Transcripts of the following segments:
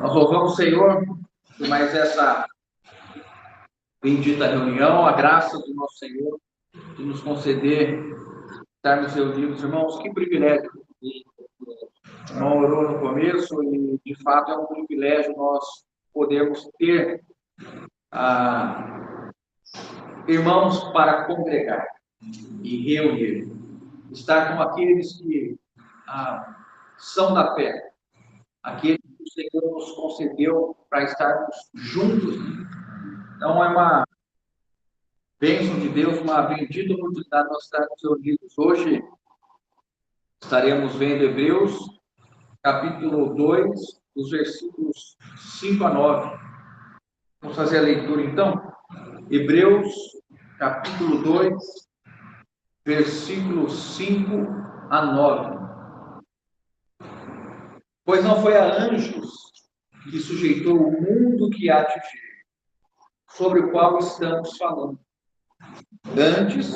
Nós louvamos o Senhor por mais essa bendita reunião, a graça do nosso Senhor de nos conceder estarmos reunidos. Irmãos, que privilégio. O irmão orou no começo e, de fato, é um privilégio nós podermos ter irmãos para congregar e reunir. Estar com aqueles que são da fé, aqueles que o Senhor nos concedeu para estarmos juntos. Então, é uma bênção de Deus, uma bendita oportunidade de nós estarmos reunidos. Hoje, estaremos vendo Hebreus, capítulo 2, dos versículos 5 a 9. Vamos fazer a leitura, então? Hebreus, capítulo 2, versículos 5 a 9. Pois não foi a anjos que sujeitou o mundo que há de vir, sobre o qual estamos falando. Antes,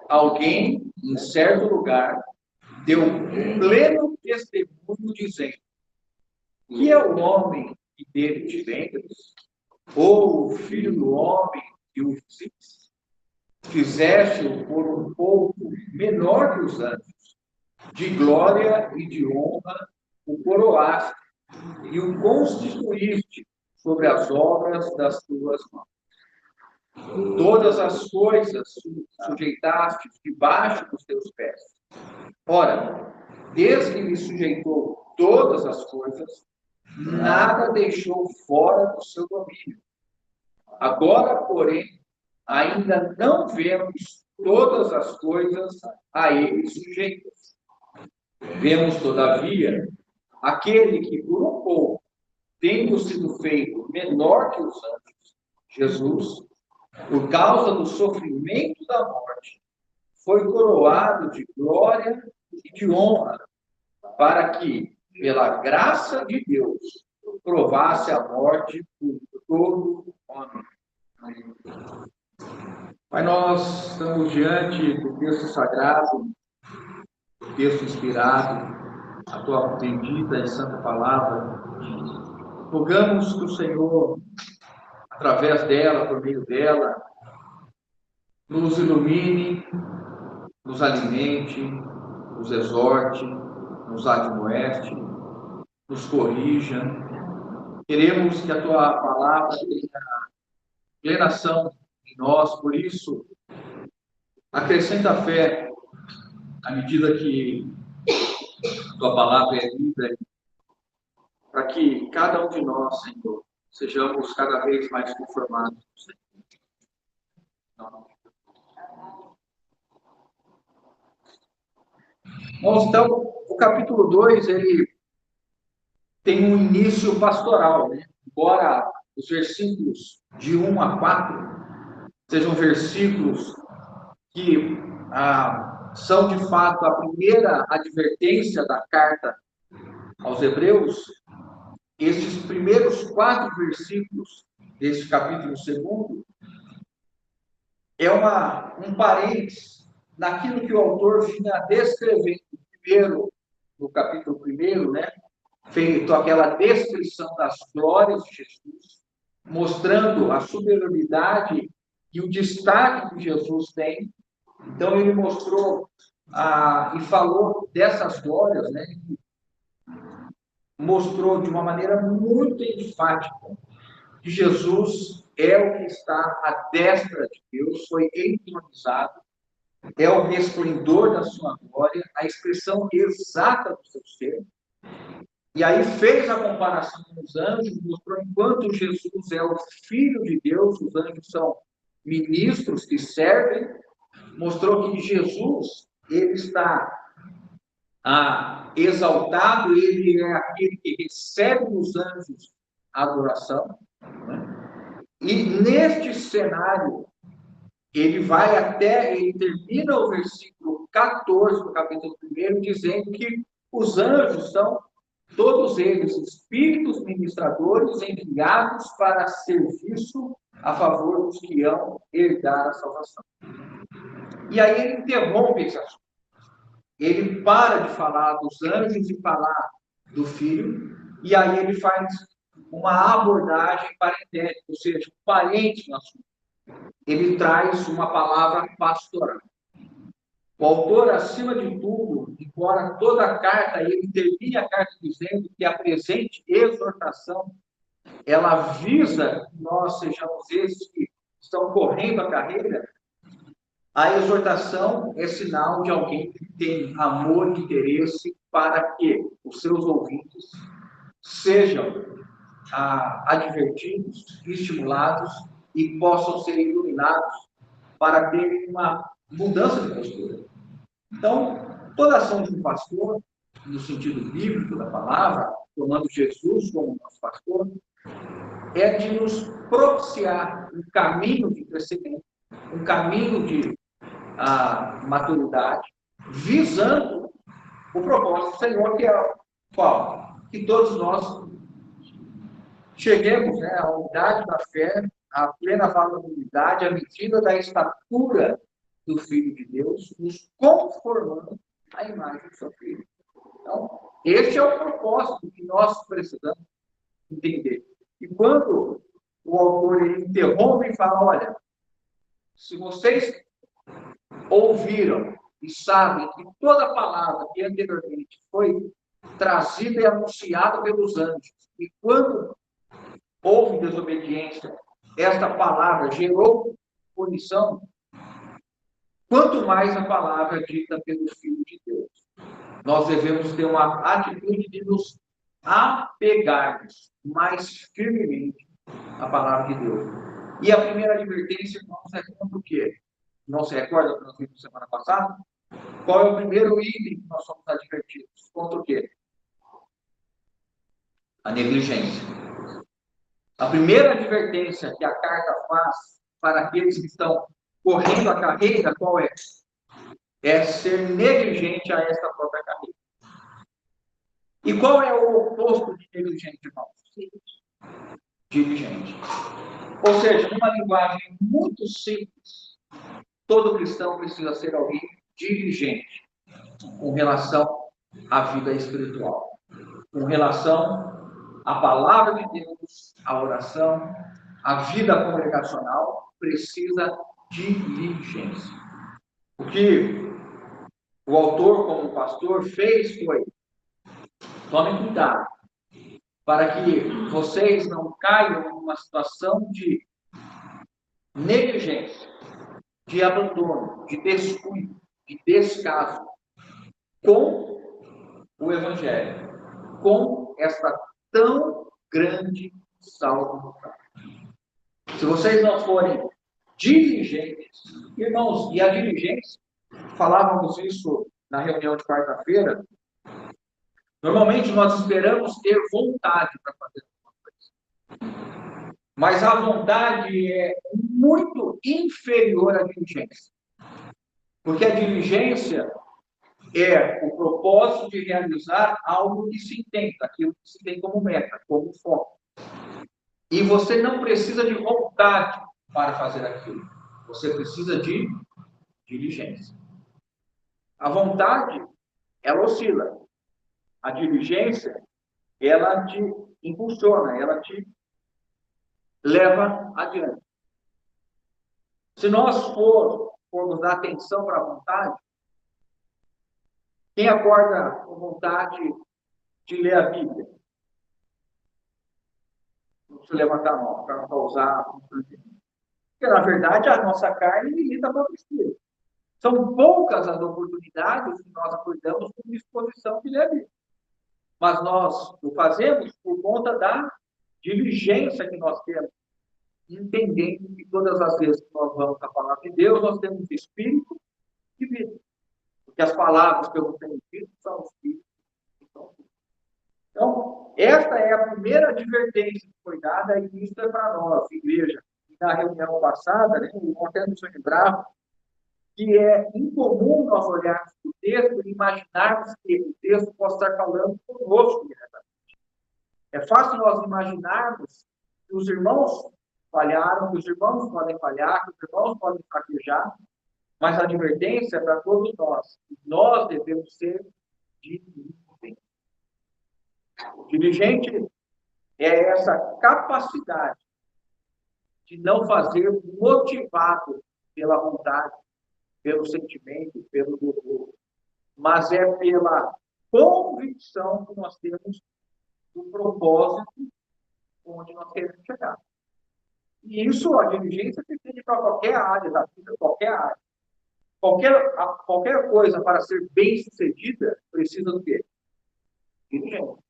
alguém, em certo lugar, deu pleno testemunho, dizendo: que é o homem que dele te lembras? Ou o filho do homem que o visites? Fizeste-o por um pouco menor que os anjos, de glória e de honra o coroaste, e o constituíste sobre as obras das tuas mãos. Todas as coisas sujeitaste debaixo dos teus pés. Ora, desde que lhe sujeitou todas as coisas, nada deixou fora do seu domínio. Agora, porém, ainda não vemos todas as coisas a ele sujeitas. Vemos, todavia, aquele que por um pouco, tendo sido feito menor que os anjos, Jesus, por causa do sofrimento da morte, foi coroado de glória e de honra, para que, pela graça de Deus, provasse a morte por todo homem. Pai, nós estamos diante do texto sagrado, do texto inspirado, a tua bendita e santa palavra. Rogamos que o Senhor, através dela, por meio dela, nos ilumine, nos alimente, nos exorte, nos admoeste, nos corrija. Queremos que a tua palavra tenha plena ação em nós, por isso, acrescenta fé à medida que a tua palavra é lida, para que cada um de nós, Senhor, sejamos cada vez mais conformados com o Senhor. Bom, então, o capítulo 2, ele tem um início pastoral, né? Embora os versículos de 1 a 4 sejam versículos que são, de fato, a primeira advertência da carta aos Hebreus, esses primeiros 4 versículos desse capítulo 2 é um parênteses naquilo que o autor vinha descrevendo primeiro, no capítulo 1, né? Feito aquela descrição das glórias de Jesus, mostrando a superioridade e o destaque que Jesus tem. Então, ele mostrou e falou dessas glórias, né? Mostrou de uma maneira muito enfática que Jesus é o que está à destra de Deus, foi entronizado, é o resplendor da sua glória, a expressão exata do seu ser. E aí fez a comparação com os anjos, mostrou enquanto Jesus é o Filho de Deus, os anjos são ministros que servem, mostrou que Jesus, ele está exaltado, ele é aquele que recebe dos anjos a adoração, né? E neste cenário, ele termina o versículo 14 do capítulo 1, dizendo que os anjos são todos eles espíritos ministradores enviados para serviço a favor dos que hão herdar a salvação. E aí ele interrompe esse assunto. ele para de falar dos anjos e falar do filho, e aí ele faz uma abordagem parentética, ou seja, parente no assunto. Ele traz uma palavra pastoral. O autor, acima de tudo, embora toda a carta, ele termine a carta dizendo que a presente exortação, ela visa que nós sejamos esses que estão correndo a carreira. A exortação é sinal de alguém que tem amor e interesse para que os seus ouvintes sejam advertidos, estimulados e possam ser iluminados para ter uma mudança de postura. Então, toda ação de um pastor, no sentido bíblico da palavra, tomando Jesus como nosso pastor, é de nos propiciar um caminho de crescimento, um caminho de maturidade, visando o propósito do Senhor, que é qual? Que todos nós cheguemos, à unidade da fé, à plena valorização, à medida da estatura do Filho de Deus, nos conformando à imagem do seu Filho. Então, esse é o propósito que nós precisamos entender. E quando o autor interrompe e fala, olha, se vocês ouviram e sabem que toda palavra que anteriormente foi trazida e anunciada pelos anjos, e quando houve desobediência, esta palavra gerou punição, quanto mais a palavra dita pelo Filho de Deus. Nós devemos ter uma atitude de nos apegarmos mais firmemente à palavra de Deus. E a primeira advertência, irmãos, é contra o quê? Não se recorda que nós vimos semana passada? Qual é o primeiro item que nós somos advertidos? Contra o quê? A negligência. A primeira advertência que a carta faz para aqueles que estão correndo a carreira, qual é? É ser negligente a esta própria carreira. E qual é o oposto de negligente, irmãos? Diligente. Ou seja, numa linguagem muito simples, todo cristão precisa ser alguém diligente com relação à vida espiritual, com relação à palavra de Deus, à oração, à vida congregacional, precisa de diligência. O que o autor, como pastor, fez foi: tomem cuidado para que vocês não caiam numa situação de negligência, de abandono, de descuido, de descaso com o Evangelho, com esta tão grande salvação. Se vocês não forem diligentes, irmãos, e a diligência, falávamos isso na reunião de quarta-feira, normalmente nós esperamos ter vontade para fazer alguma coisa. Mas a vontade é muito inferior à diligência. Porque a diligência é o propósito de realizar algo que se intenta, aquilo que se tem como meta, como foco. E você não precisa de vontade para fazer aquilo. Você precisa de diligência. A vontade, ela oscila. A diligência, ela te impulsiona, ela te leva adiante. Se nós formos dar atenção para a vontade, quem acorda com vontade de ler a Bíblia? Não precisa levantar a mão, para não causar. Porque, na verdade, a nossa carne milita para o espírito. São poucas as oportunidades que nós acordamos com disposição de ler a Bíblia. Mas nós o fazemos por conta da diligência que nós temos, entendendo que todas as vezes que nós vamos à palavra de Deus, nós temos espírito e vida. Porque as palavras que eu tenho dito são espírito e são vida. Então, esta é a primeira advertência que foi dada, e isso é para nós, igreja. Na reunião passada, nós temos que lembrar que é incomum nós olharmos para o texto e imaginarmos que o texto possa estar falando conosco diretamente. É fácil nós imaginarmos que os irmãos falharam, que os irmãos podem falhar, que os irmãos podem fraquejar, mas a advertência é para todos nós. Nós devemos ser diligentes. Diligente é essa capacidade de não fazer motivado pela vontade, pelo sentimento, pelo desejo, mas é pela convicção que nós temos do propósito onde nós queremos chegar. E isso, a diligência, se estende para qualquer área da vida, qualquer área. Qualquer coisa para ser bem-sucedida precisa do quê? Diligência.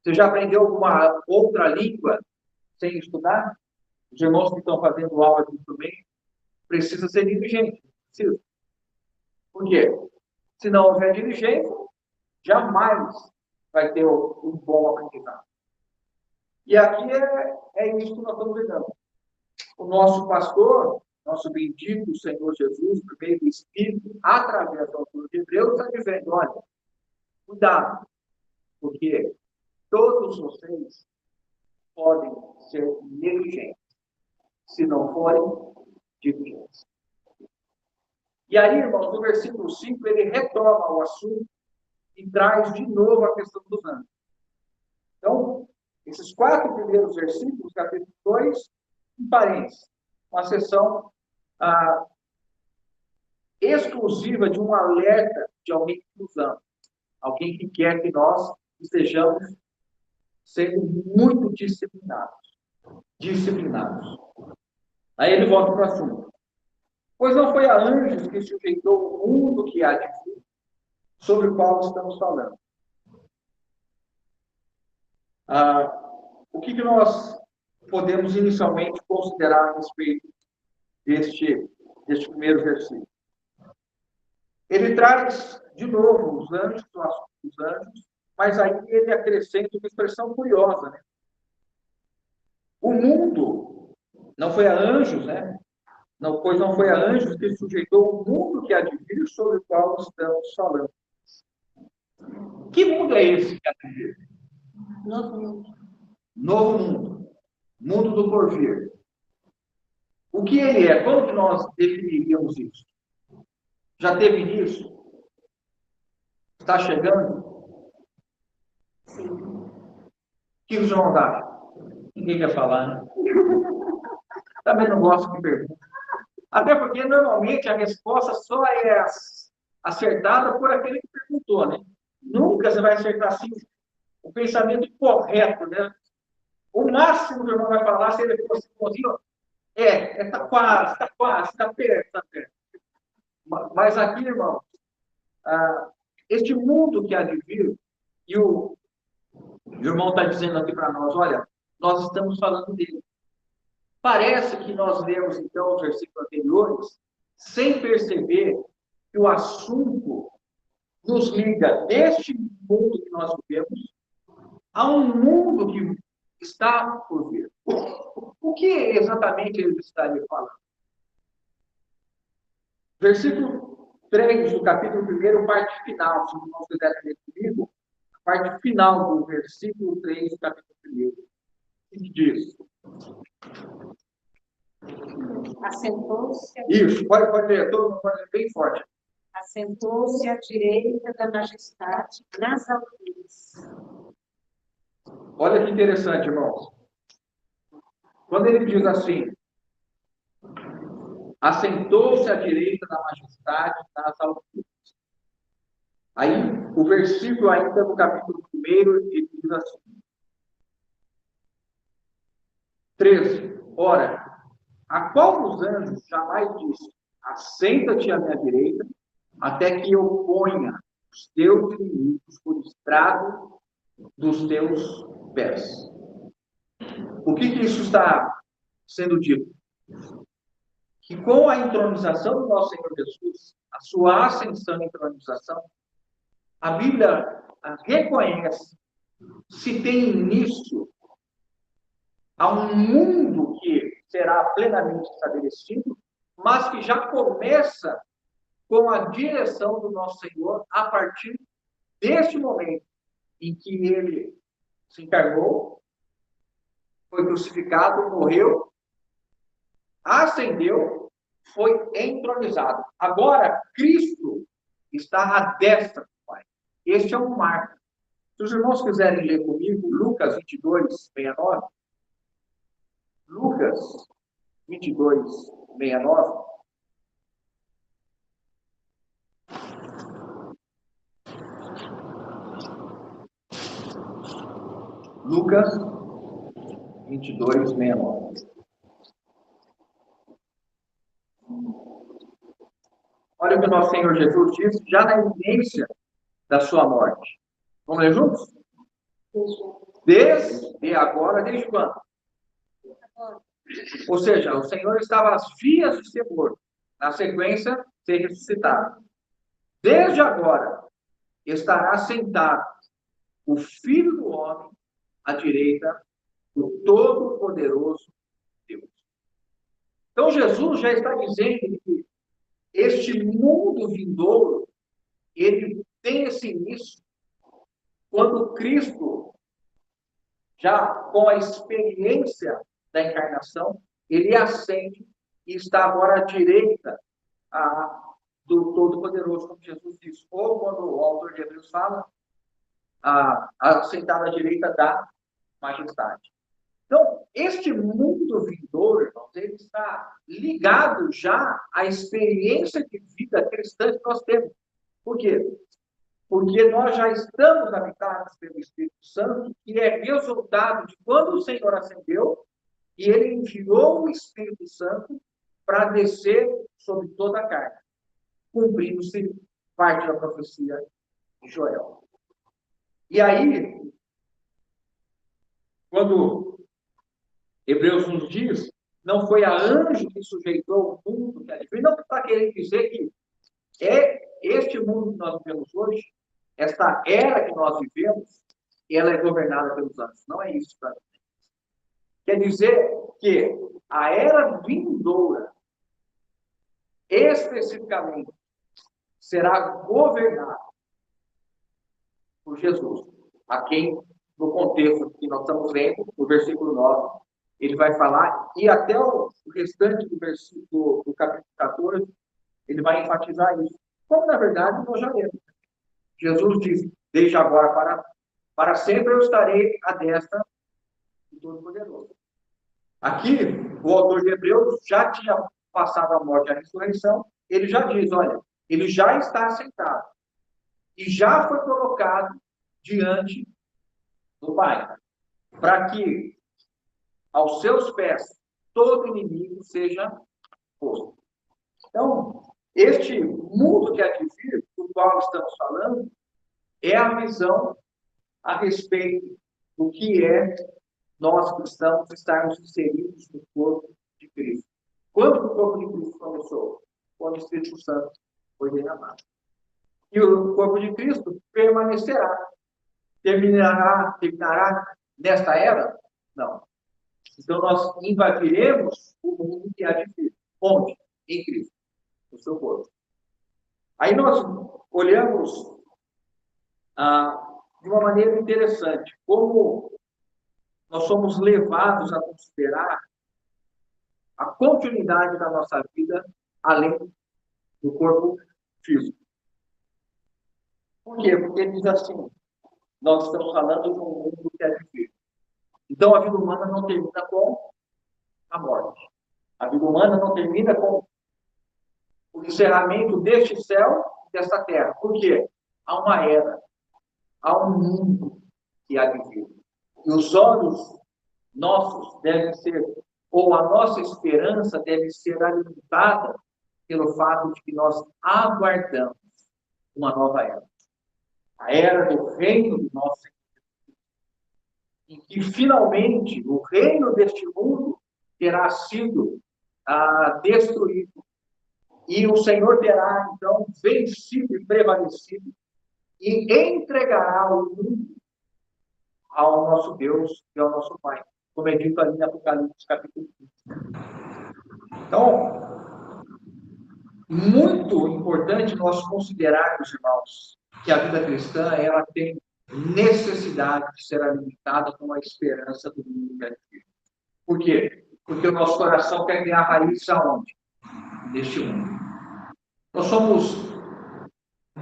Você já aprendeu alguma outra língua sem estudar? Os irmãos que estão fazendo aula de instrumento precisa ser diligente. Precisa. Por quê? Se não houver diligência, jamais vai ter um bom aprendizado. E aqui é isso que nós estamos vendo. O nosso pastor, nosso bendito Senhor Jesus, por meio do Espírito, através do autor de Hebreus, está dizendo, olha, cuidado, porque todos vocês podem ser negligentes, se não forem diligentes. E aí, irmãos, no versículo 5, ele retoma o assunto e traz de novo a questão dos anjos. Então, esses 4 primeiros versículos, capítulo 2, em parênteses, uma sessão exclusiva de um alerta de alguém que nos ama, alguém que quer que nós estejamos sendo muito disciplinados. Aí ele volta para o assunto. Pois não foi a anjos que sujeitou o mundo que há de vir, sobre o qual estamos falando. O que nós podemos inicialmente considerar a respeito deste primeiro versículo? Ele traz, de novo, os anjos, mas aí ele acrescenta uma expressão curiosa, né? O mundo não foi a anjos, né? Pois não foi a anjos que sujeitou o mundo que há de vir, sobre o qual estamos falando. Que mundo é esse que há de vir? Novo mundo. Novo mundo. Mundo do porvir. O que ele é? Como que nós definiríamos isso? Já teve início? Está chegando? Sim. O que os irmãos acham? Ninguém quer falar, né? Também não gosto de perguntar. Até porque, normalmente, a resposta só é acertada por aquele que perguntou, né? Nunca você vai acertar assim o pensamento correto, né? O máximo que o irmão vai falar, se ele fosse bonzinho, está quase, está perto. Mas aqui, irmão, este mundo que há de vir, e o irmão está dizendo aqui para nós, olha, nós estamos falando dele. Parece que nós lemos, então, os versículos anteriores, sem perceber que o assunto nos liga deste mundo que nós vivemos a um mundo que está por vir. O que exatamente ele estaria falando? Versículo 3 do capítulo 1, parte final, se não quiserem ler comigo, a parte final do versículo 3 do capítulo 1. O que diz? Assentou-se. Isso, pode ler, todo mundo pode ler bem forte. Assentou-se à direita da majestade nas alturas. Olha que interessante, irmãos. Quando ele diz assim, assentou-se à direita da majestade nas alturas. Aí, o versículo ainda no capítulo 1, ele diz assim, 13. Ora, a qual dos anjos jamais disse, assenta-te à minha direita, até que eu ponha os teus inimigos por estrado dos teus pés. O que isso está sendo dito? Que com a entronização do nosso Senhor Jesus, a sua ascensão e entronização, a Bíblia reconhece se tem início a um mundo que será plenamente estabelecido, mas que já começa com a direção do nosso Senhor a partir deste momento em que ele se encarnou, foi crucificado, morreu, ascendeu, foi entronizado. Agora, Cristo está à destra do Pai. Este é um marco. Se os irmãos quiserem ler comigo, Lucas 22, 69. Lucas 22, 69. Lucas 22, 69. Olha o que o nosso Senhor Jesus disse já na iminência da sua morte. Vamos ler juntos? Desde agora, desde quando? Ou seja, o Senhor estava às vias de ser morto. Na sequência, ser ressuscitado. Desde agora, estará sentado o Filho do Homem à direita do Todo-Poderoso Deus. Então, Jesus já está dizendo que este mundo vindouro, ele tem esse início quando Cristo, já com a experiência da encarnação, ele ascende e está agora à direita do Todo-Poderoso, como Jesus disse. Ou quando o autor de Hebreus fala, sentado à direita da majestade. Então, este mundo vindouro, irmãos, ele está ligado já à experiência de vida cristã que nós temos. Por quê? Porque nós já estamos habitados pelo Espírito Santo, que é resultado de quando o Senhor ascendeu, e ele enviou o Espírito Santo para descer sobre toda a carne, cumprindo-se parte da profecia de Joel. E aí, quando Hebreus nos diz, não foi a anjo que sujeitou o mundo que advém, não está querendo dizer que este mundo que nós vivemos hoje, esta era que nós vivemos, ela é governada pelos anjos. Não é isso, tá? Quer dizer que a era vindoura, especificamente, será governada por Jesus, a quem, no contexto que nós estamos lendo, no versículo 9, ele vai falar, e até o restante do versículo do capítulo 14, ele vai enfatizar isso. Como, na verdade, nós já lemos. Jesus diz, desde agora para sempre eu estarei à destra do Todo-Poderoso. Aqui, o autor de Hebreus já tinha passado a morte e a ressurreição, ele já diz, olha, ele já está sentado e já foi colocado diante do Pai, para que aos seus pés todo inimigo seja posto. Então, este mundo que há de vir, do qual estamos falando, é a visão a respeito do que é nós cristãos estarmos inseridos no corpo de Cristo. Quando o corpo de Cristo começou? Quando o Espírito Santo foi derramado. E o corpo de Cristo permanecerá. Terminará nesta era? Não. Então, nós invadiremos o mundo que há de vir. Onde? Em Cristo, no seu corpo. Aí nós olhamos de uma maneira interessante como nós somos levados a considerar a continuidade da nossa vida além do corpo físico. Por quê? Porque ele diz assim, nós estamos falando de um mundo que é de vir. Então, a vida humana não termina com a morte. A vida humana não termina com o encerramento deste céu e desta terra. Por quê? Há uma era, há um mundo que há de vir. E os olhos nossos devem ser, ou a nossa esperança deve ser alimentada pelo fato de que nós aguardamos uma nova era. A era do reino do nosso Senhor, em que finalmente o reino deste mundo terá sido destruído. E o Senhor terá, então, vencido e prevalecido e entregará o mundo ao nosso Deus e ao nosso Pai, como é dito ali em Apocalipse, capítulo 15. Então, muito importante nós considerarmos, irmãos, que a vida cristã, ela tem necessidade de ser alimentada com a esperança do mundo que é de vir. Por quê? Porque o nosso coração quer criar raiz aonde? deste mundo. Nós somos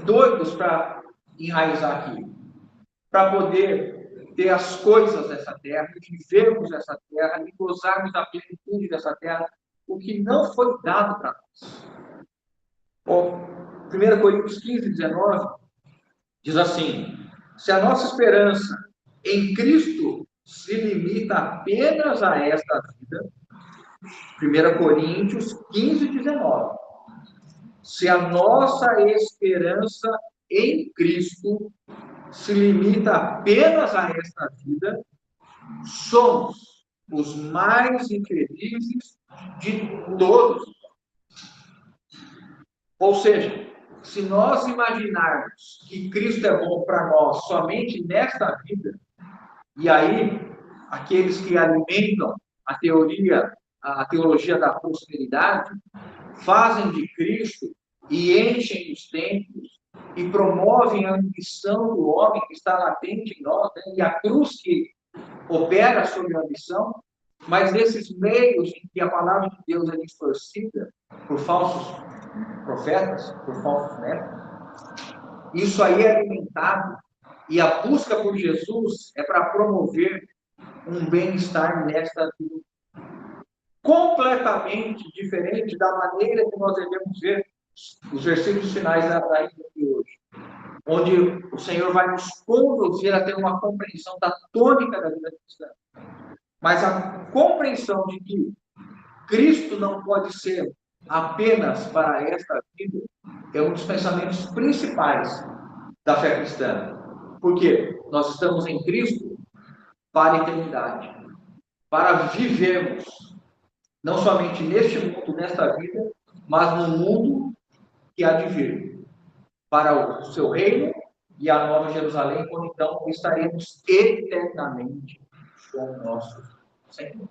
doidos para enraizar aqui, para poder ter as coisas dessa terra, vivermos essa terra e gozarmos da plenitude dessa terra, o que não foi dado para nós. Bom, 1 Coríntios 15, 19, diz assim: se a nossa esperança em Cristo se limita apenas a esta vida, 1 Coríntios 15, 19, se a nossa esperança em Cristo se limita apenas a esta vida, somos os mais infelizes de todos. Ou seja, se nós imaginarmos que Cristo é bom para nós somente nesta vida, e aí aqueles que alimentam a teologia da prosperidade, fazem de Cristo e enchem os templos e promovem a ambição do homem que está latente em nós, né? E a cruz que opera sobre a ambição, mas nesses meios em que a palavra de Deus é distorcida por falsos profetas, por falsos médicos, isso aí é alimentado, e a busca por Jesus é para promover um bem-estar nesta vida, completamente diferente da maneira que nós devemos ver os versículos finais da Bíblia de hoje, onde o Senhor vai nos conduzir a ter uma compreensão da tônica da vida cristã. Mas a compreensão de que Cristo não pode ser apenas para esta vida é um dos pensamentos principais da fé cristã. Porque nós estamos em Cristo para a eternidade, para vivermos não somente neste mundo, nesta vida, mas no mundo que há de vir, para o seu reino e a nova Jerusalém, quando então estaremos eternamente com o nosso Senhor.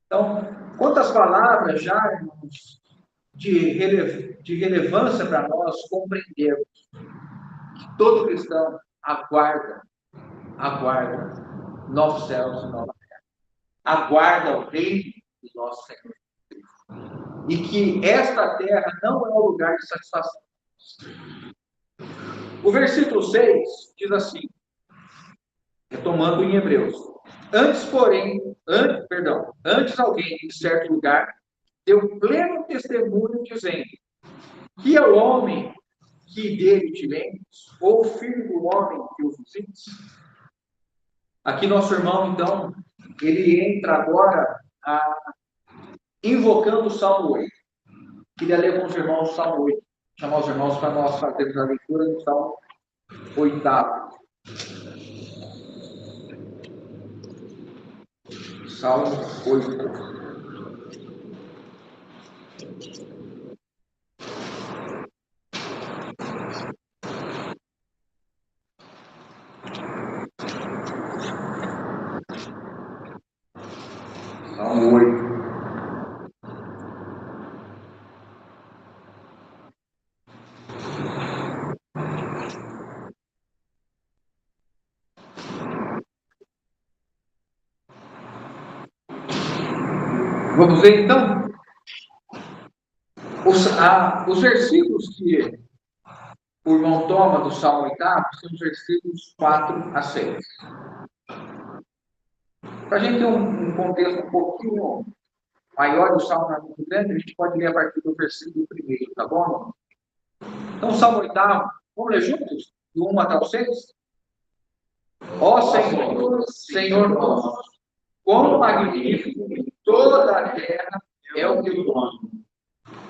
Então, quantas palavras já, irmãos, de relevância para nós compreendermos que todo cristão aguarda novos céus e nova terra, aguarda o reino do nosso Senhor, e que esta terra não é um lugar de satisfação. O versículo 6 diz assim, retomando em Hebreus: antes alguém em certo lugar deu pleno testemunho dizendo: que é o homem que dele te lembres, ou o filho do homem que o visites? Aqui nosso irmão, então, ele entra agora invocando o Salmo 8. Queria ler com os irmãos o Salmo 8. Chamar os irmãos para nós fazermos a leitura do Salmo 8. Salmo 8. Salmo 8. Vamos ver então os versículos que o irmão toma do Salmo 8 são os versículos 4 a 6. Para a gente ter um contexto um pouquinho maior do Salmo muito grande, a gente pode ler a partir do versículo 1, tá bom? Então, o Salmo 8, vamos ler juntos? Do 1 até o 6? Ó Senhor, Senhor nosso, quão magnífico em toda a terra é o teu nome,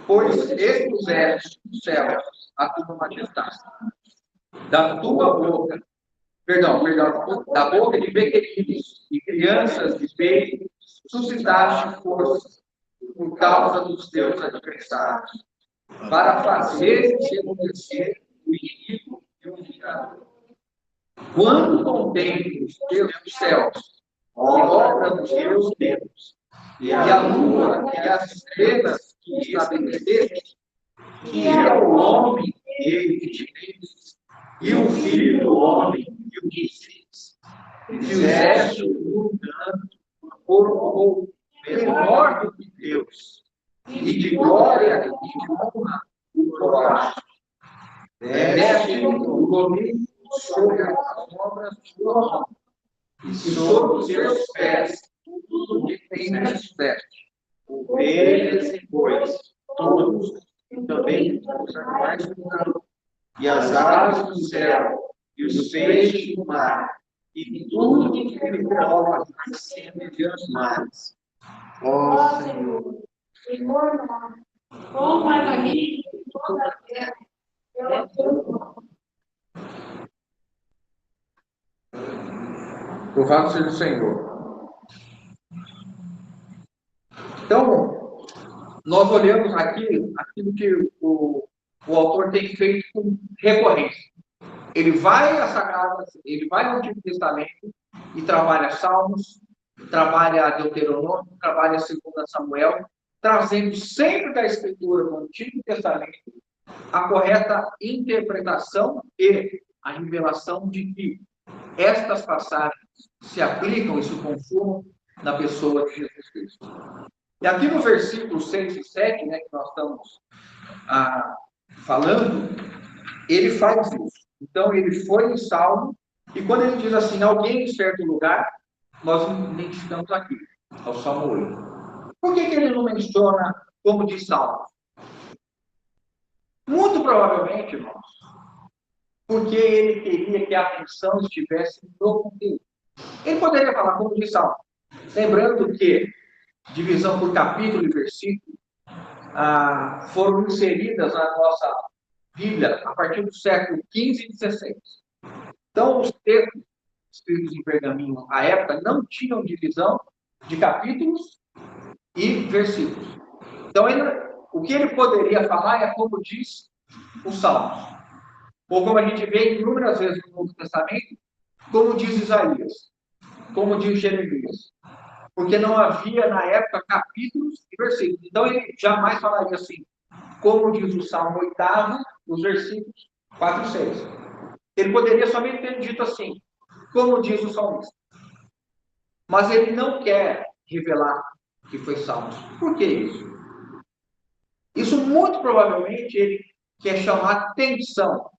pois expuseste os céus a tua majestade. Da tua boca, da boca de pequeninos e crianças de peito, suscitaste forças por causa dos teus adversários, para fazer reconhecer o inimigo e o vingador. Quando contemplo os teus céus, obra dos teus dedos, e a lua e as estrelas que estabeleceste, que é o homem ele que te fez, e o filho do homem que o visites, fizeste o engano por menor do que Deus, e de glória na sua mão, e sobre os seus pés tudo que tem veste, ovelhas e bois, todos, e também os animais do campo, e as aves do céu, e os peixes do mar, e tudo que rola acima dos mares. Ó Senhor, Senhor, como magnífico toda a terra, pela tua mão. Louvado seja o Senhor. Então, nós olhamos aqui aquilo que o autor tem feito com recorrência. Ele vai a Sagradas, ele vai ao Antigo Testamento e trabalha Salmos, trabalha Deuteronômio, trabalha 2 Samuel, trazendo sempre da Escritura do Antigo Testamento a correta interpretação e a revelação de que estas passagens se aplicam e se consumam na pessoa de Jesus Cristo. E aqui no versículo 6 e 7, que nós estamos falando, ele faz isso. Então, ele foi em Salmo, e quando ele diz assim, alguém em certo lugar, nós identificamos aqui, é o Salmo 8. Por que ele não menciona como diz Salmo? Muito provavelmente, irmãos, porque ele queria que a atenção estivesse no conteúdo. Ele poderia falar como diz Salmo. Lembrando que divisão por capítulo e versículo foram inseridas na nossa Bíblia a partir do século XV e XVI. Então, os textos escritos em pergaminho à época não tinham divisão de capítulos e versículos. Então, o que ele poderia falar é como diz os Salmos. Ou como a gente vê inúmeras vezes no Novo Testamento, como diz Isaías, como diz Jeremias. Porque não havia, na época, capítulos e versículos. Então, ele jamais falaria assim, como diz o Salmo 8, nos versículos 4 e 6. Ele poderia somente ter dito assim, como diz o salmista. Mas ele não quer revelar que foi Salmos. Por que isso? Isso, muito provavelmente, ele quer chamar atenção,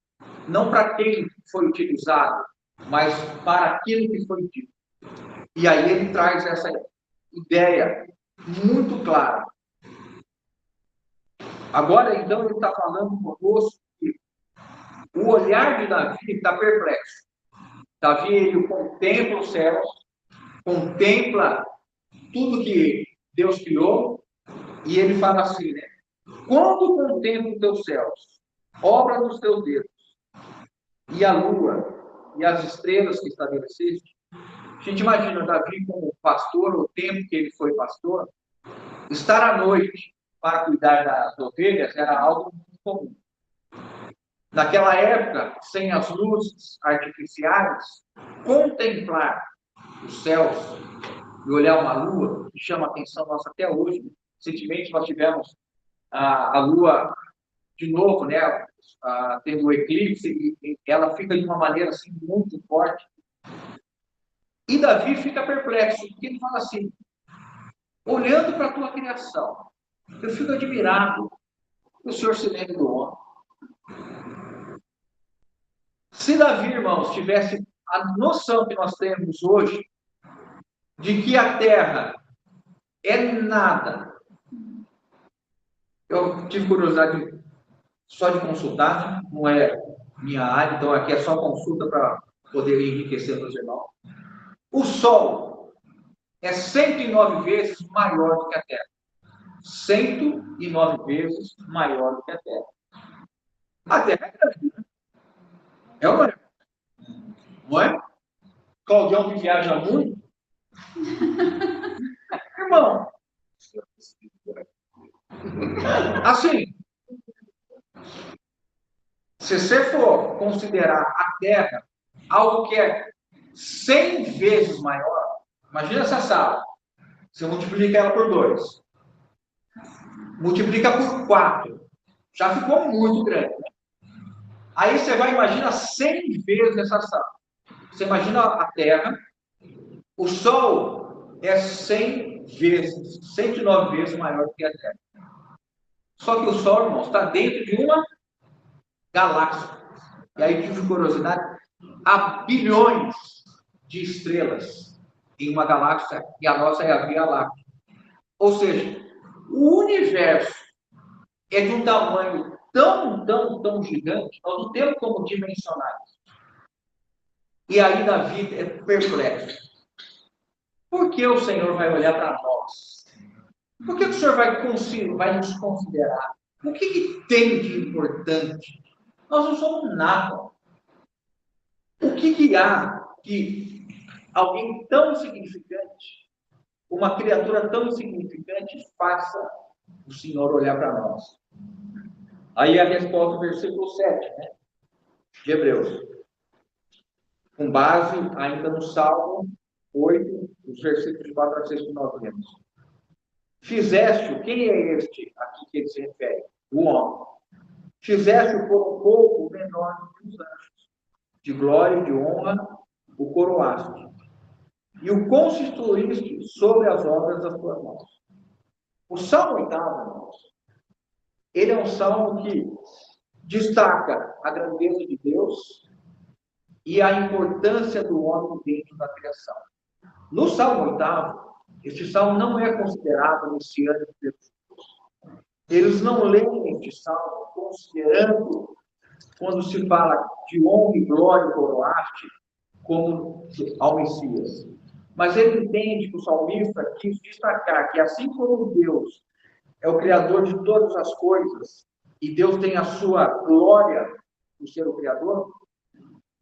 não para quem foi utilizado, mas para aquilo que foi dito. E aí ele traz essa ideia muito clara. Agora, então, ele está falando conosco que o olhar de Davi está perplexo. Davi, ele contempla os céus, contempla tudo que Deus criou, e ele fala assim, né? Quando contemplo os teus céus, obra dos teus dedos, e a lua, e as estrelas que estabeleceste, a gente imagina Davi como pastor, o tempo que ele foi pastor, estar à noite para cuidar das ovelhas era algo muito comum. Naquela época, sem as luzes artificiais, contemplar os céus e olhar uma lua, que chama a atenção nossa até hoje. Recentemente nós tivemos a lua de novo, né, tendo o eclipse, e ela fica de uma maneira assim, muito forte. E Davi fica perplexo, porque ele fala assim, olhando para a tua criação, eu fico admirado que o Senhor se lembre do homem. Se Davi, irmãos, tivesse a noção que nós temos hoje, de que a terra é nada. Eu tive curiosidade só de consultar, não é minha área, então aqui é só consulta para poder enriquecer nos irmãos. O Sol é 109 vezes maior do que a Terra. 109 vezes maior do que a Terra. A Terra é grande, né? É uma. Não é? Claudião que viaja muito. Irmão, assim, se você for considerar a Terra algo que é 100 vezes maior, imagina essa sala. Você multiplica ela por 2. Multiplica por 4. Já ficou muito grande, né? Aí você vai imaginar 100 vezes essa sala. Você imagina a Terra, o Sol é 100 vezes, 109 vezes maior do que a Terra. Só que o Sol, irmãos, está dentro de uma galáxia. E aí tive curiosidade, há bilhões de estrelas em uma galáxia, e a nossa é a Via Láctea. Ou seja, o universo é de um tamanho tão gigante, nós não temos como dimensionar isso. E aí Davi é perplexo. Por que o Senhor vai olhar para nós? Por que o Senhor vai nos considerar? O que tem de importante? Nós não somos nada. O que há que alguém tão insignificante, uma criatura tão insignificante, faça o Senhor olhar para nós? Aí a resposta do versículo 7, né, de Hebreus. Com base ainda no Salmo 8, os versículos de 4 a 6 que nós lemos. Fizeste, quem é este aqui que ele se refere? O homem. Fizeste-o por um pouco menor do que os anjos. De glória e de honra o coroaste. E o constituíste sobre as obras das tuas mãos. O Salmo 8, irmãos, ele é um salmo que destaca a grandeza de Deus e a importância do homem dentro da criação. No Salmo 8, este salmo não é considerado messiânico pelos judeus. Eles não leem este salmo considerando, quando se fala de honra e glória coroaste, como ao Messias. Mas ele entende que o salmista quis destacar que, assim como Deus é o Criador de todas as coisas, e Deus tem a sua glória por ser o Criador,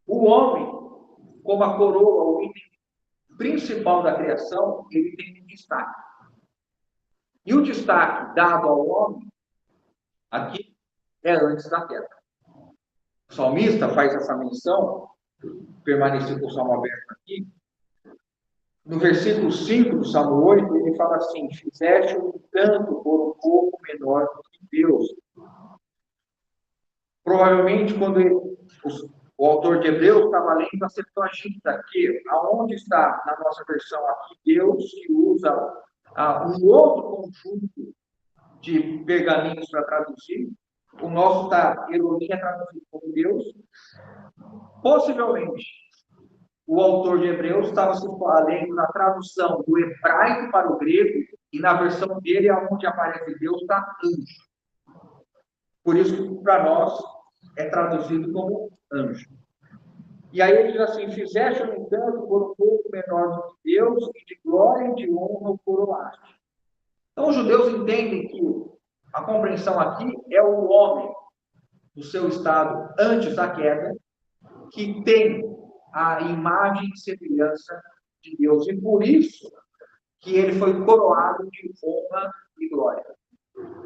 o homem, como a coroa, o item principal da criação, ele tem um destaque. E o destaque dado ao homem, aqui, é antes da queda. O salmista faz essa menção, permanecer com o salmo aberto aqui. No versículo 5 do Salmo 8, ele fala assim: fizeste um encanto por um pouco menor do que Deus. Provavelmente, quando o autor de Hebreus estava lendo a Septuaginta, que aonde está na nossa versão aqui, Deus que usa um outro conjunto de pergaminhos para traduzir, o nosso está Elohim é traduzido como Deus. Possivelmente, o autor de Hebreus estava se lendo na tradução do hebraico para o grego, e na versão dele, onde aparece Deus, está anjo. Por isso que para nós é traduzido como anjo. E aí ele diz assim: fizeste, no entanto, por um pouco menor do que Deus, e de glória e de honra o coroaste. Então os judeus entendem que a compreensão aqui é o homem, no seu estado antes da queda, que tem a imagem e semelhança de Deus. E por isso que ele foi coroado de honra e glória.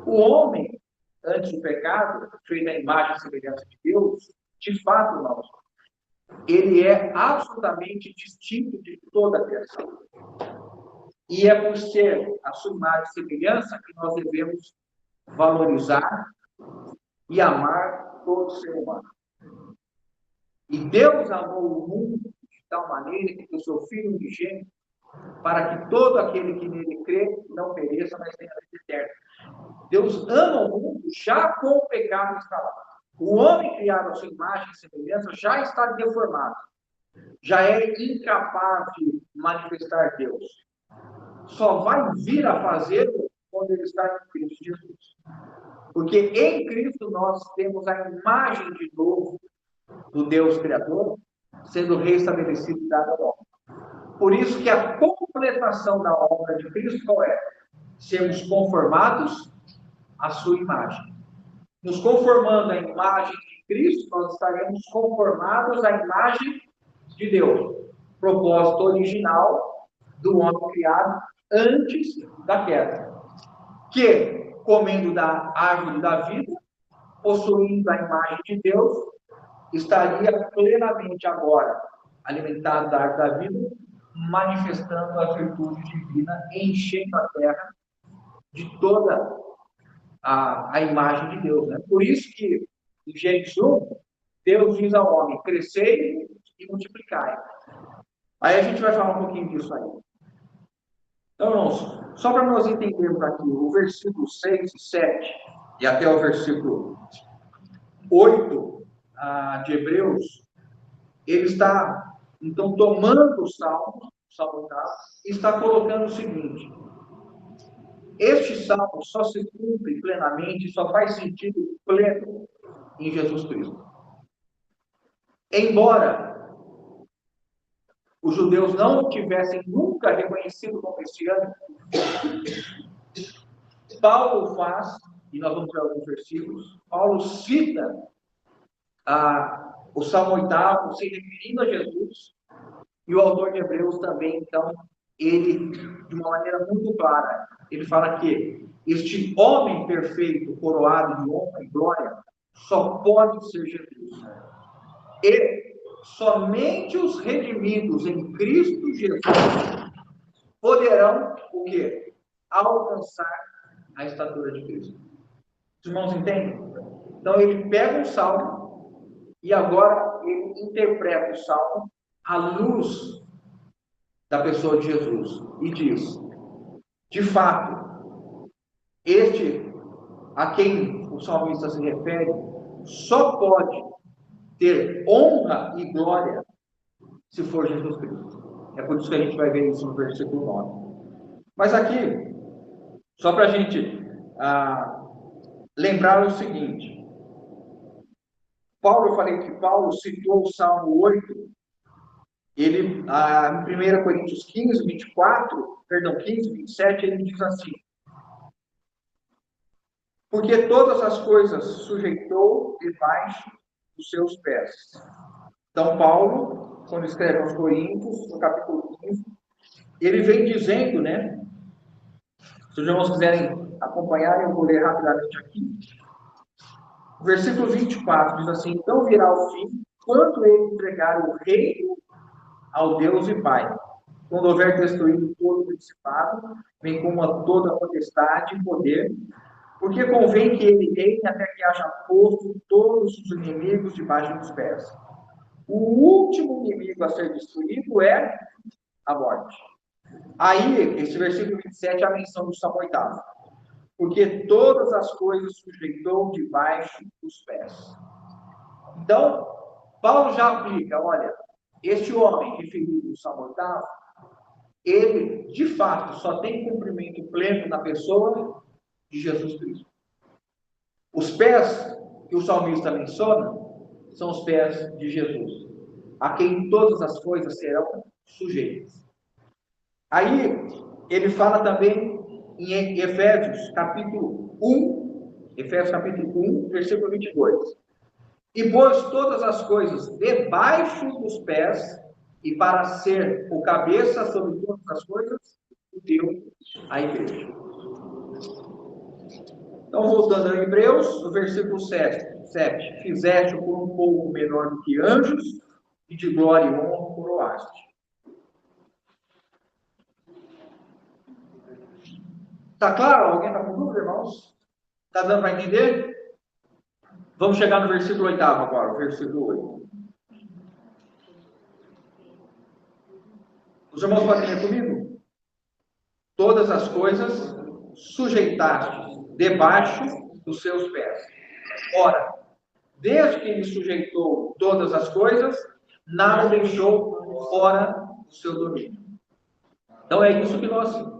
O homem, antes do pecado, feito a imagem e semelhança de Deus, de fato, não. Ele é absolutamente distinto de toda a criação. E é por ser a sua imagem e semelhança que nós devemos valorizar e amar todo ser humano. E Deus amou o mundo de tal maneira que deu seu Filho unigênito, para que todo aquele que nele crê não pereça, mas tenha a vida eterna. Deus ama o mundo já com o pecado instalado. O homem criado à sua imagem e semelhança já está deformado. Já é incapaz de manifestar Deus. Só vai vir a fazê-lo quando ele está em Cristo Jesus. Porque em Cristo nós temos a imagem de novo do Deus Criador sendo restabelecida e dada ao homem. Por isso que a completação da obra de Cristo qual é? Sermos conformados à sua imagem. Nos conformando à imagem de Cristo, nós estaremos conformados à imagem de Deus. Propósito original do homem criado antes da queda. Que, comendo da árvore da vida, possuindo a imagem de Deus, estaria plenamente agora alimentado da árvore da vida, manifestando a virtude divina, enchendo a terra de toda a imagem de Deus. Né? Por isso que, em Gênesis 1, Deus diz ao homem: crescei e multiplicai. Aí a gente vai falar um pouquinho disso aí. Então, irmãos, só para nós entendermos aqui, o versículo 6 e 7, e até o versículo 8 de Hebreus, ele está, então, tomando o Salmo 8, e está colocando o seguinte: este Salmo só se cumpre plenamente, só faz sentido pleno em Jesus Cristo. Embora os judeus não o tivessem nunca reconhecido como messiânico, Paulo faz, e nós vamos ver alguns versículos, Paulo cita o Salmo 8, se referindo a Jesus, e o autor de Hebreus também, então, ele, de uma maneira muito clara, ele fala que este homem perfeito, coroado de honra e glória, só pode ser Jesus. E somente os redimidos em Cristo Jesus poderão, o quê? Alcançar a estatura de Cristo. Os irmãos entendem? Então ele pega um salmo e agora ele interpreta o salmo à luz da pessoa de Jesus e diz: de fato, este a quem o salmista se refere só pode ter honra e glória se for Jesus Cristo. É por isso que a gente vai ver isso no versículo 9. Mas aqui, só para a gente lembrar o seguinte: eu falei que Paulo citou o Salmo 8, ele, em 1 Coríntios 15, 24, perdão, 15, 27, ele diz assim: porque todas as coisas sujeitou debaixo dos seus pés. Então, Paulo, quando escreve aos Coríntios, no capítulo 15, ele vem dizendo, né? Se os irmãos quiserem acompanhar, eu vou ler rapidamente aqui. O versículo 24 diz assim: então virá o fim, quando ele entregar o reino ao Deus e Pai, quando houver destruído todo o principado, bem como a toda a potestade e poder, porque convém que ele reine até que haja posto todos os inimigos debaixo dos pés. O último inimigo a ser destruído é a morte. Aí, esse versículo 27 é a menção do Salmo 8. Porque todas as coisas sujeitou debaixo dos pés. Então, Paulo já aplica, olha, este homem referido no Salmo 8, ele, de fato, só tem cumprimento pleno na pessoa de Jesus Cristo. Os pés que o salmista menciona são os pés de Jesus, a quem todas as coisas serão sujeitas. Aí, ele fala também em Efésios, capítulo 1, versículo 22. E pôs todas as coisas debaixo dos pés, e para ser o cabeça sobre todas as coisas, deu a igreja. Então, voltando a Hebreus, no versículo 7, fizeste por um pouco menor do que anjos, e de glória e honra coroaste. Está claro? Alguém está com dúvida, irmãos? Está dando para entender? Vamos chegar no versículo 8 agora, o versículo 8. Os irmãos podem ler comigo? Todas as coisas sujeitaste debaixo dos seus pés. Ora, desde que ele sujeitou todas as coisas, nada deixou fora do seu domínio. Então é isso que nós...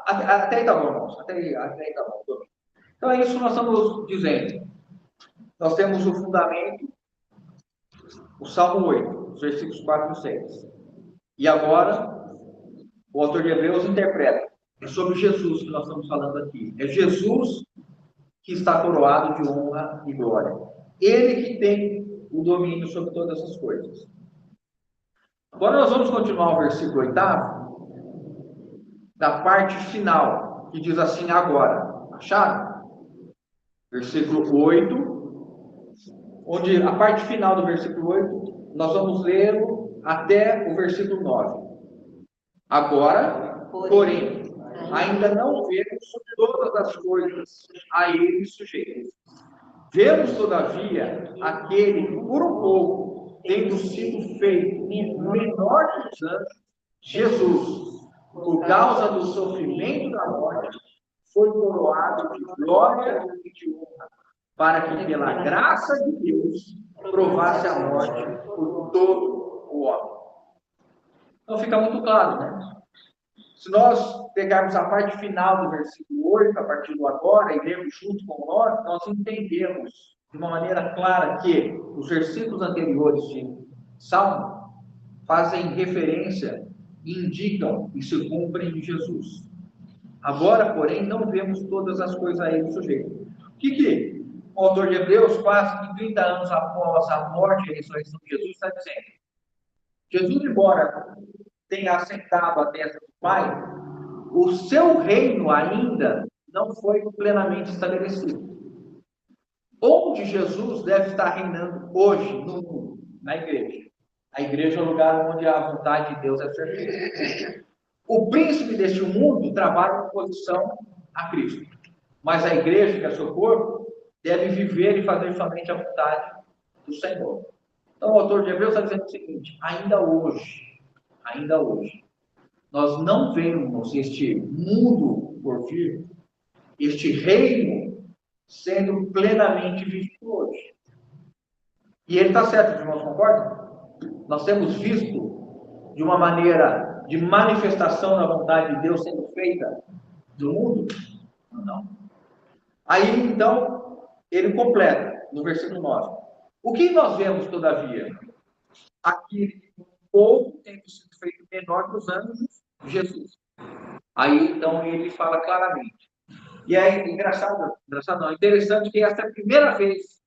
Até aí está bom, irmãos. Até aí está bom. Então é isso que nós estamos dizendo. Nós temos o fundamento, o Salmo 8, os versículos 4 e 6. E agora, o autor de Hebreus interpreta. É sobre Jesus que nós estamos falando aqui. É Jesus que está coroado de honra e glória. Ele que tem o domínio sobre todas as coisas. Agora nós vamos continuar o versículo 8, da parte final, que diz assim agora. Acharam? Versículo 8, onde a parte final do versículo 8, nós vamos ler até o versículo 9. Agora, porém, ainda não vemos todas as coisas a ele sujeitas. Vemos, todavia, aquele que, por um pouco, tendo sido feito menor que os anjos, Jesus, por causa do sofrimento da morte, foi coroado de glória e de honra, para que, pela graça de Deus, provasse a morte por todo o homem. Então fica muito claro, né? Se nós pegarmos a parte final do versículo 8, a partir do agora, e lermos junto com nós entendemos de uma maneira clara que os versículos anteriores de Salmo fazem referência, indicam e se cumprem em Jesus. Agora, porém, não vemos todas as coisas aí do sujeito. O que o autor de Hebreus, quase que 30 anos após a morte e a ressurreição de Jesus, está dizendo? Jesus, embora tenha assentado à destra do Pai, o seu reino ainda não foi plenamente estabelecido. Onde Jesus deve estar reinando hoje no mundo? Na igreja. A igreja é o lugar onde a vontade de Deus é feita. O príncipe deste mundo trabalha em oposição a Cristo. Mas a igreja, que é seu corpo, deve viver e fazer somente a vontade do Senhor. Então o autor de Hebreus está dizendo o seguinte: ainda hoje, nós não vemos este mundo por vir, este reino sendo plenamente visto hoje. E ele está certo, os irmãos concordam? Nós temos visto de uma maneira de manifestação da vontade de Deus sendo feita no mundo? Não. Aí, então, ele completa, no versículo 9. O que nós vemos, todavia? Aquele que um pouco tendo sido feito menor dos anjos, Jesus. Aí, então, ele fala claramente. E é engraçado não, interessante que essa é a primeira vez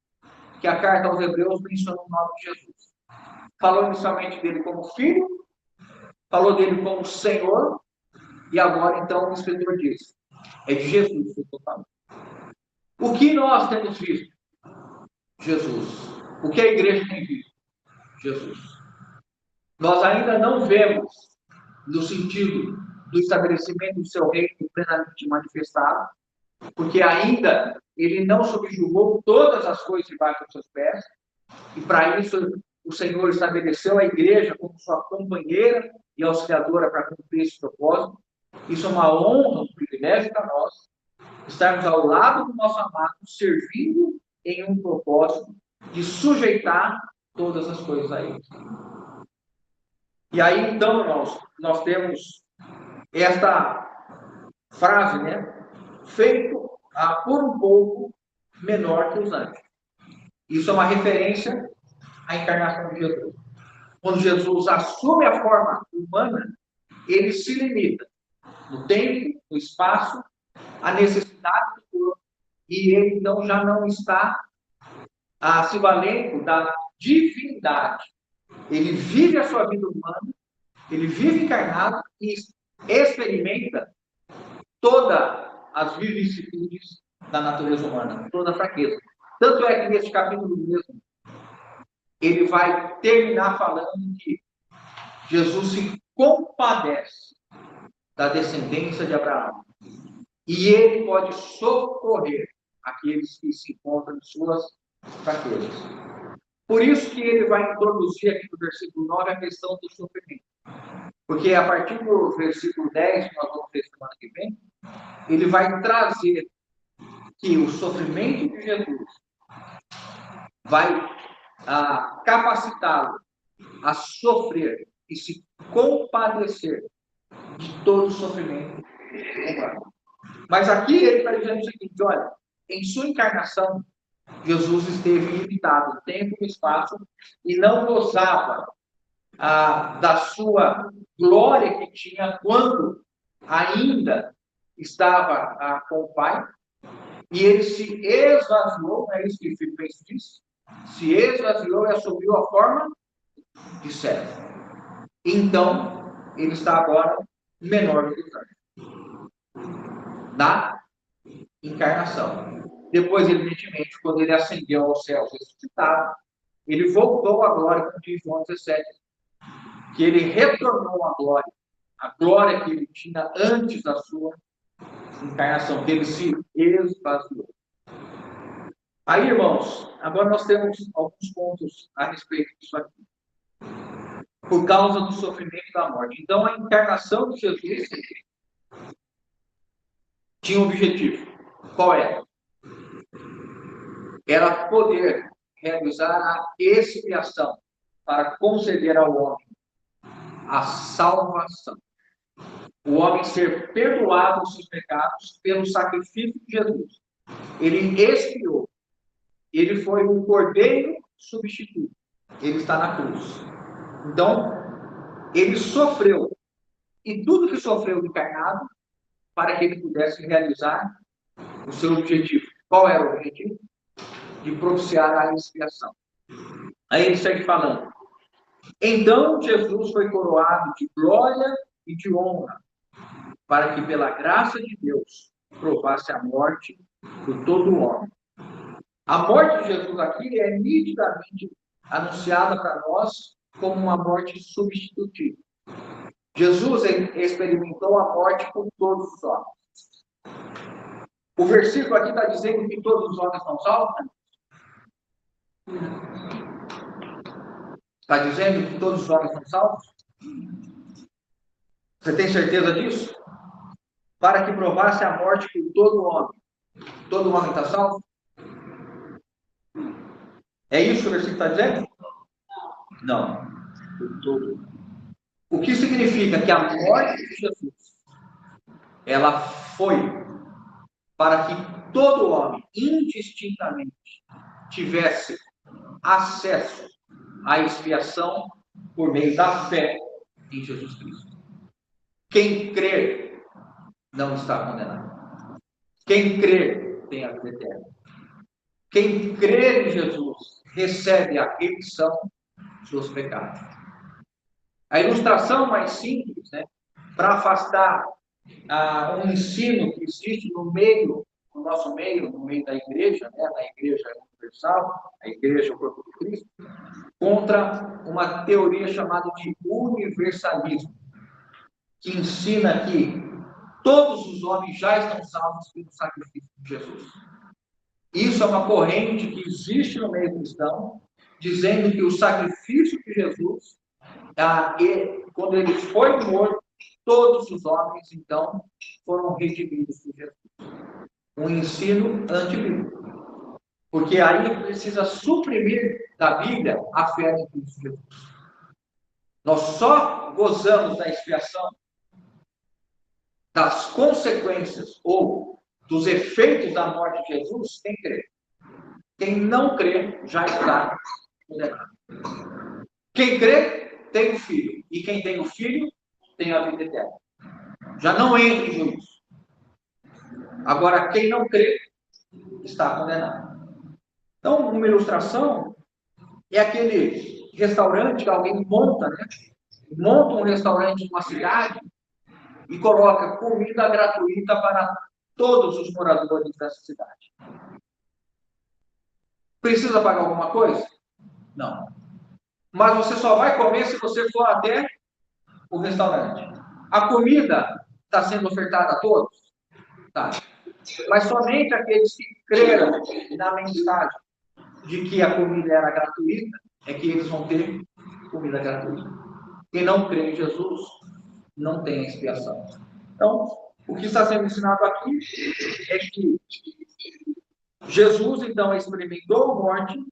que a carta aos Hebreus menciona o nome de Jesus. Falou inicialmente dele como filho, falou dele como Senhor, e agora, então, o escritor diz: é de Jesus que eu estou falando. O que nós temos visto? Jesus. O que a igreja tem visto? Jesus. Nós ainda não vemos, no sentido do estabelecimento do seu reino plenamente manifestado, porque ainda ele não subjugou todas as coisas debaixo dos seus pés, e para isso o Senhor estabeleceu a igreja como sua companheira e auxiliadora para cumprir esse propósito. Isso é uma honra, um privilégio para nós, estarmos ao lado do nosso amado, servindo em um propósito de sujeitar todas as coisas a ele. E aí, então, nós temos esta frase, né? Feito por um pouco menor que os anjos. Isso é uma referência à encarnação de Jesus. Quando Jesus assume a forma humana, ele se limita no tempo, no espaço, à necessidade do corpo, e ele então já não está se valendo da divindade. Ele vive a sua vida humana, ele vive encarnado e experimenta todas as vicissitudes da natureza humana, toda a fraqueza. Tanto é que neste capítulo mesmo, ele vai terminar falando que Jesus se compadece da descendência de Abraão. E ele pode socorrer aqueles que se encontram em suas fraquezas. Por isso que ele vai introduzir aqui no versículo 9 a questão do sofrimento. Porque a partir do versículo 10, que nós vamos ver semana que vem, ele vai trazer que o sofrimento de Jesus vai capacitá-lo a sofrer e se compadecer de todo o sofrimento humano. Mas aqui ele está dizendo o seguinte: olha, em sua encarnação, Jesus esteve limitado no tempo e no espaço e não gozava da sua glória que tinha quando ainda estava com o Pai, e ele se esvaziou, é isso que Filipenses diz, se esvaziou e assumiu a forma de servo. Então, ele está agora menor do que os anjos. Na encarnação. Depois, evidentemente, quando ele ascendeu aos céus ressuscitado, ele voltou à glória, como diz João 17, que ele retornou à glória que ele tinha antes da sua encarnação, que ele se esvaziou. Aí, irmãos, agora nós temos alguns pontos a respeito disso aqui. Por causa do sofrimento e da morte. Então, a encarnação de Jesus tinha um objetivo. Qual era? Era poder realizar a expiação para conceder ao homem a salvação. O homem ser perdoado dos seus pecados pelo sacrifício de Jesus. Ele expiou. Ele foi um cordeiro substituto. Ele está na cruz. Então, ele sofreu. E tudo que sofreu encarnado para que ele pudesse realizar o seu objetivo. Qual era o objetivo? De propiciar a expiação. Aí ele segue falando. Então, Jesus foi coroado de glória e de honra, para que pela graça de Deus provasse a morte por todo homem. A morte de Jesus aqui é nitidamente anunciada para nós como uma morte substitutiva. Jesus experimentou a morte por todos os homens. O versículo aqui está dizendo que todos os homens são salvos? Está dizendo que todos os homens são salvos? Você tem certeza disso? Para que provasse a morte por todo homem. Todo homem está salvo? É isso que o versículo está dizendo? Não. Por todo. O que significa que a morte de Jesus, ela foi para que todo homem, indistintamente, tivesse acesso à expiação por meio da fé em Jesus Cristo. Quem crer não está condenado. Quem crer tem a vida eterna. Quem crer em Jesus recebe a remissão dos seus pecados. A ilustração mais simples, para afastar um ensino que existe no nosso meio, no meio da igreja, na igreja universal, a igreja, o corpo de Cristo, contra uma teoria chamada de universalismo, que ensina que todos os homens já estão salvos pelo sacrifício de Jesus. Isso é uma corrente que existe no meio cristão, dizendo que o sacrifício de Jesus, quando ele foi morto, todos os homens, então, foram redimidos por Jesus. Um ensino antibíblico. Porque aí precisa suprimir da Bíblia a fé em Cristo Jesus. Nós só gozamos da expiação, das consequências ou dos efeitos da morte de Jesus, quem crê. Quem não crê já está condenado. Quem crê tem o Filho. E quem tem o Filho tem a vida eterna. Já não entra em juízo. Agora, quem não crê está condenado. Então, uma ilustração é aquele restaurante que alguém monta, monta um restaurante em uma cidade e coloca comida gratuita para todos os moradores dessa cidade. Precisa pagar alguma coisa? Não. Mas você só vai comer se você for até o restaurante. A comida está sendo ofertada a todos? Tá. Mas somente aqueles que creram na mensagem de que a comida era gratuita, é que eles vão ter comida gratuita. Quem não crê em Jesus, não tem expiação. Então, o que está sendo ensinado aqui é que Jesus, então, experimentou a morte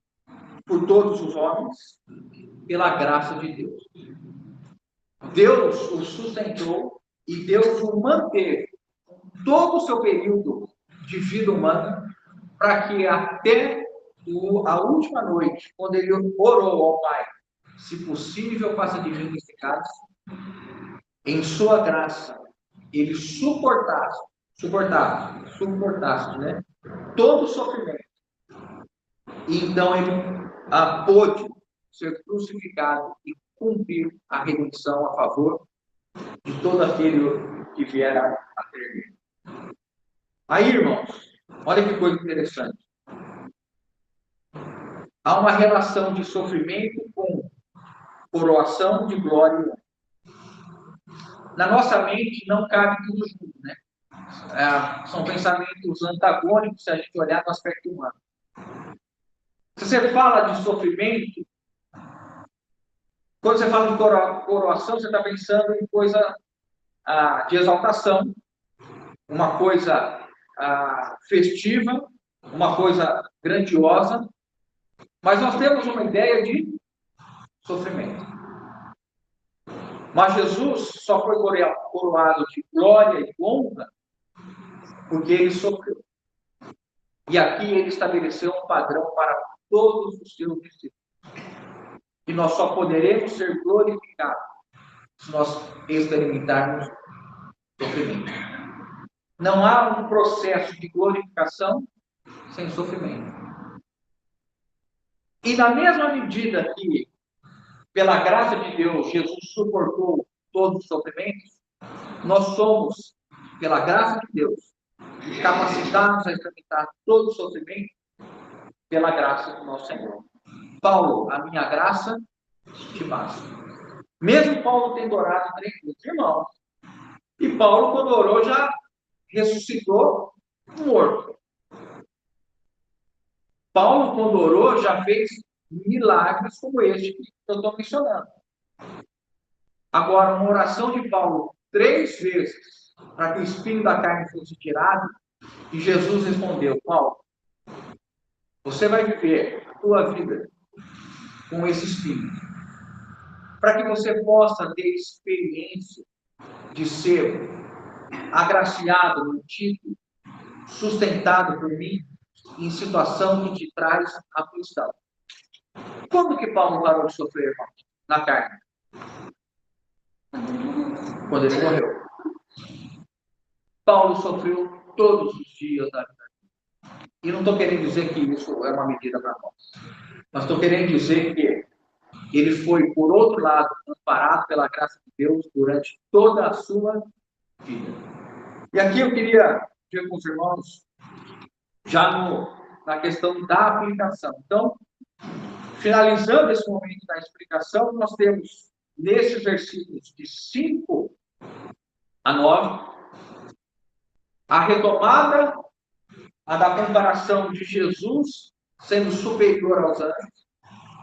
por todos os homens, pela graça de Deus. Deus o sustentou e Deus o manteve todo o seu período de vida humana, para que até a última noite, quando ele orou ao Pai, se possível, faça de mim este cálice, em sua graça, ele suportasse, todo o sofrimento. E então ele pôde ser crucificado e cumprir a redenção a favor de todo aquele que vier a ter. Aí, irmãos, olha que coisa interessante. Há uma relação de sofrimento com coroação de glória. Na nossa mente não cabe tudo junto, são pensamentos antagônicos se a gente olhar no aspecto humano. Se você fala de sofrimento, quando você fala de coroação, você está pensando em coisa de exaltação, uma coisa festiva, uma coisa grandiosa, mas nós temos uma ideia de sofrimento. Mas Jesus só foi coroado de glória e honra porque ele sofreu. E aqui ele estabeleceu um padrão para todos os seus discípulos. E nós só poderemos ser glorificados se nós experimentarmos sofrimento. Não há um processo de glorificação sem sofrimento. E na mesma medida que, pela graça de Deus, Jesus suportou todos os sofrimentos, nós somos, pela graça de Deus, capacitados a experimentar todo o sofrimento pela graça do nosso Senhor. Paulo, a minha graça te basta. Mesmo Paulo tendo orado 3 vezes, irmãos, e Paulo, quando orou, já ressuscitou morto. Paulo, quando orou, já fez milagres como este que eu estou mencionando. Agora, uma oração de Paulo 3 vezes, para que o espinho da carne fosse tirado, e Jesus respondeu: Paulo, você vai viver a tua vida com esse espinho, para que você possa ter experiência de ser agraciado, mantido, sustentado por mim, em situação que te traz aflição. Quando que Paulo parou de sofrer, irmão? Na carne. Quando ele morreu. Paulo sofreu todos os dias da vida. E não estou querendo dizer que isso é uma medida para nós. Mas estou querendo dizer que ele foi, por outro lado, amparado pela graça de Deus durante toda a sua vida. E aqui eu queria ver com os irmãos, já na questão da aplicação. Então, finalizando esse momento da explicação, nós temos, nesses versículos de 5 a 9, a retomada da comparação de Jesus sendo superior aos anjos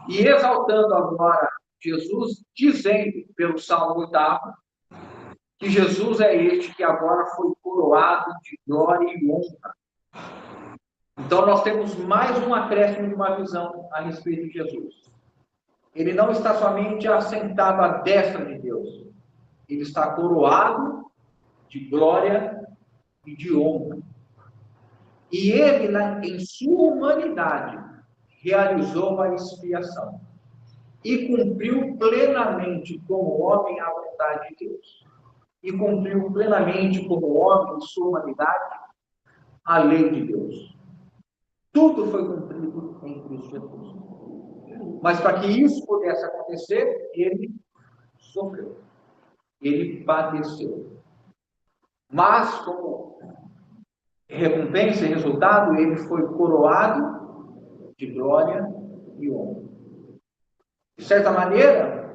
e exaltando agora Jesus, dizendo pelo Salmo 8 que Jesus é este que agora foi coroado de glória e honra. Então nós temos mais um acréscimo de uma visão a respeito de Jesus. Ele não está somente assentado à destra de Deus, ele está coroado de glória e de honra. E ele, em sua humanidade, realizou a expiação e cumpriu plenamente como homem a vontade de Deus. E cumpriu plenamente como homem, em sua humanidade, a lei de Deus. Tudo foi cumprido em Cristo Jesus. Mas para que isso pudesse acontecer, ele sofreu. Ele padeceu. Mas, como recompensa e resultado, ele foi coroado de glória e honra. De certa maneira,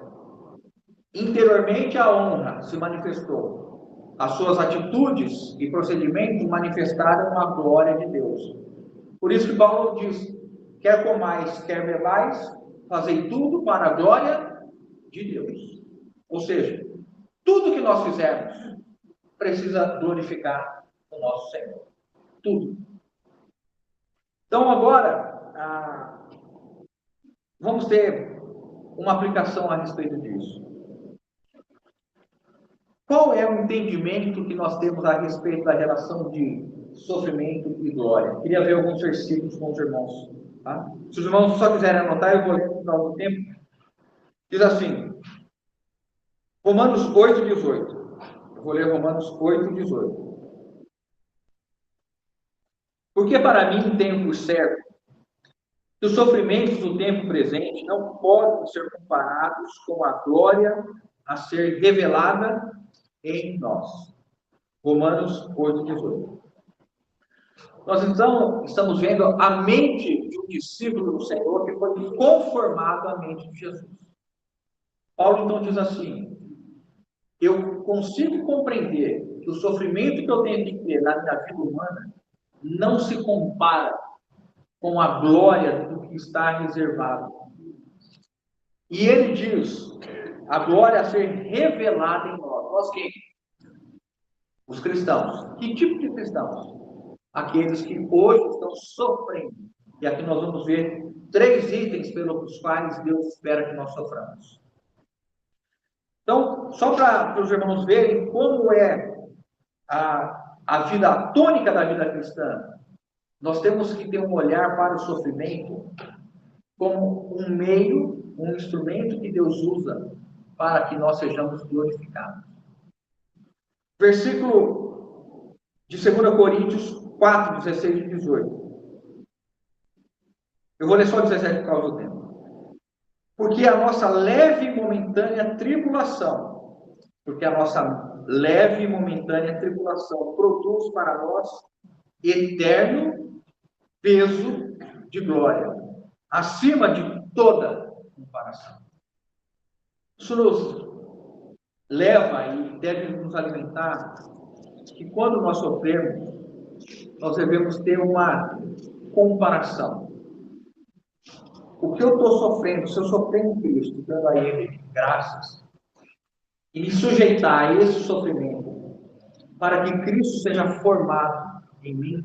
interiormente a honra se manifestou. As suas atitudes e procedimentos manifestaram a glória de Deus. Por isso que Paulo diz: quer comais, quer bebais, fazei tudo para a glória de Deus. Ou seja, tudo que nós fizermos precisa glorificar o nosso Senhor. Tudo. Então agora, vamos ter uma aplicação a respeito disso. Qual é o entendimento que nós temos a respeito da relação de sofrimento e glória? Queria ver alguns versículos com os irmãos. Tá? Se os irmãos só quiserem anotar, eu vou ler no final do tempo. Diz assim, Romanos 8:18. Eu vou ler Romanos 8:18. Porque para mim tenho por certo que os sofrimentos do tempo presente não podem ser comparados com a glória a ser revelada em nós. Romanos 8:18. Nós então estamos vendo a mente de um discípulo do Senhor que foi conformado à mente de Jesus. Paulo então diz assim: eu consigo compreender que o sofrimento que eu tenho que ter na minha vida humana não se compara com a glória do que está reservado. E ele diz, a glória a ser revelada em nós. Nós quem? Os cristãos. Que tipo de cristãos? Aqueles que hoje estão sofrendo E aqui nós vamos ver 3 itens pelos quais Deus espera que nós soframos. Então, só para os irmãos verem como é a vida tônica da vida cristã, nós temos que ter um olhar para o sofrimento como um meio, um instrumento que Deus usa para que nós sejamos glorificados. Versículo de 2 Coríntios 4, 16 e 18. Eu vou ler só 17 por causa do tempo. Porque a nossa leve e momentânea tribulação, produz para nós eterno peso de glória, acima de toda comparação. Isso nos leva e deve nos alimentar que quando nós sofremos, nós devemos ter uma comparação. O que eu estou sofrendo, se eu sofrer em Cristo, dando a Ele graças, e me sujeitar a esse sofrimento, para que Cristo seja formado em mim,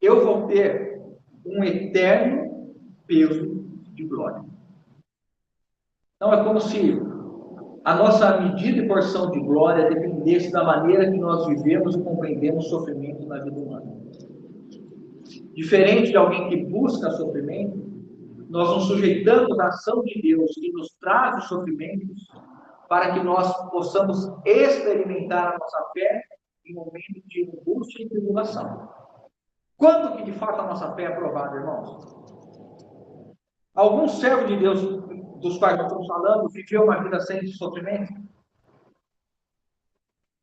eu vou ter um eterno peso de glória. Então é como se a nossa medida e porção de glória dependesse da maneira que nós vivemos e compreendemos o sofrimento na vida humana. Diferente de alguém que busca sofrimento, nós nos sujeitamos à ação de Deus que nos traz os sofrimentos para que nós possamos experimentar a nossa fé em momentos de angústia e tribulação. Quando que de fato a nossa fé é provada, irmãos? Algum servo de Deus dos quais nós estamos falando viveu uma vida sem sofrimento?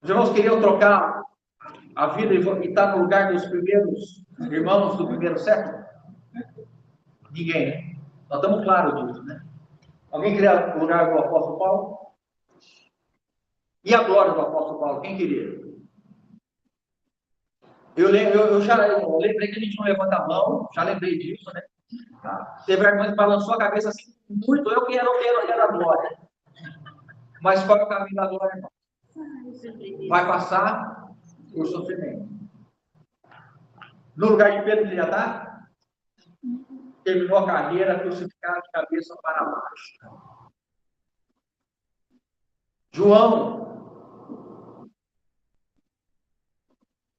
Os irmãos queriam trocar a vida e estar no lugar dos primeiros irmãos do primeiro século? Ninguém, né? Nós estamos claros disso, né? Alguém queria o lugar do apóstolo Paulo? E a glória do apóstolo Paulo? Quem queria? Eu lembrei que a gente não levanta a mão, já lembrei disso, né? Tá? Teve a irmã que balançou a cabeça assim, muito, eu quero a glória. Mas qual é o caminho da glória, irmão? Vai passar por sofrimento. No lugar de Pedro que já está? Terminou a carreira crucificado de cabeça para baixo. João.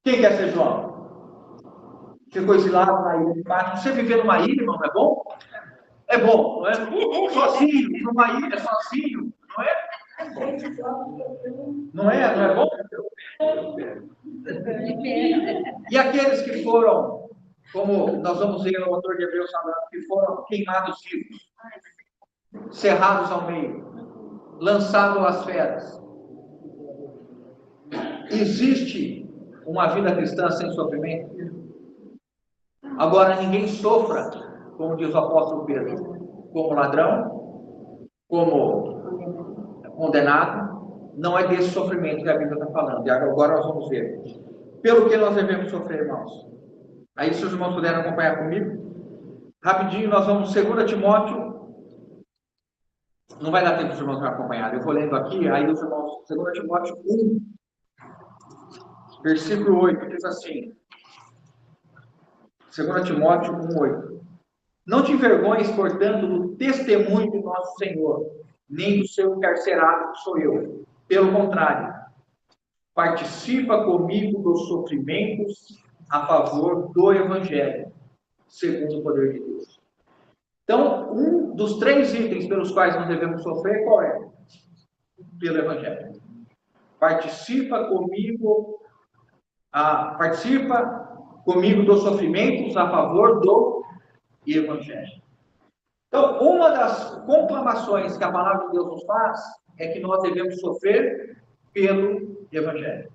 Quem quer ser João? Ficou exilado na ilha de Patmos. Você viver numa ilha, irmão, é bom? É bom, não é? Sozinho, numa ilha, sozinho, não é? Não é bom? E aqueles que foram, como nós vamos ver no autor de Hebreus falando, que foram queimados vivos, cerrados ao meio, lançados às feras. Existe uma vida cristã sem sofrimento? Agora, ninguém sofra, como diz o apóstolo Pedro, como ladrão, como condenado. Não é desse sofrimento que a Bíblia está falando. E agora nós vamos ver. Pelo que nós devemos sofrer, irmãos? Aí, se os irmãos puderem acompanhar comigo, rapidinho, nós vamos 2 Timóteo. Não vai dar tempo os irmãos me acompanharem. Eu vou lendo aqui, aí os irmãos, 2 Timóteo 1, versículo 8, diz assim. 2 Timóteo 1:8. Não te envergonhes, portanto, do testemunho de nosso Senhor, nem do seu encarcerado, que sou eu. Pelo contrário, participa comigo dos sofrimentos a favor do Evangelho, segundo o poder de Deus. Então, um dos 3 itens pelos quais nós devemos sofrer, qual é? Pelo Evangelho. Participa comigo dos sofrimentos a favor do Evangelho. Então, uma das conclamações que a palavra de Deus nos faz é que nós devemos sofrer pelo Evangelho.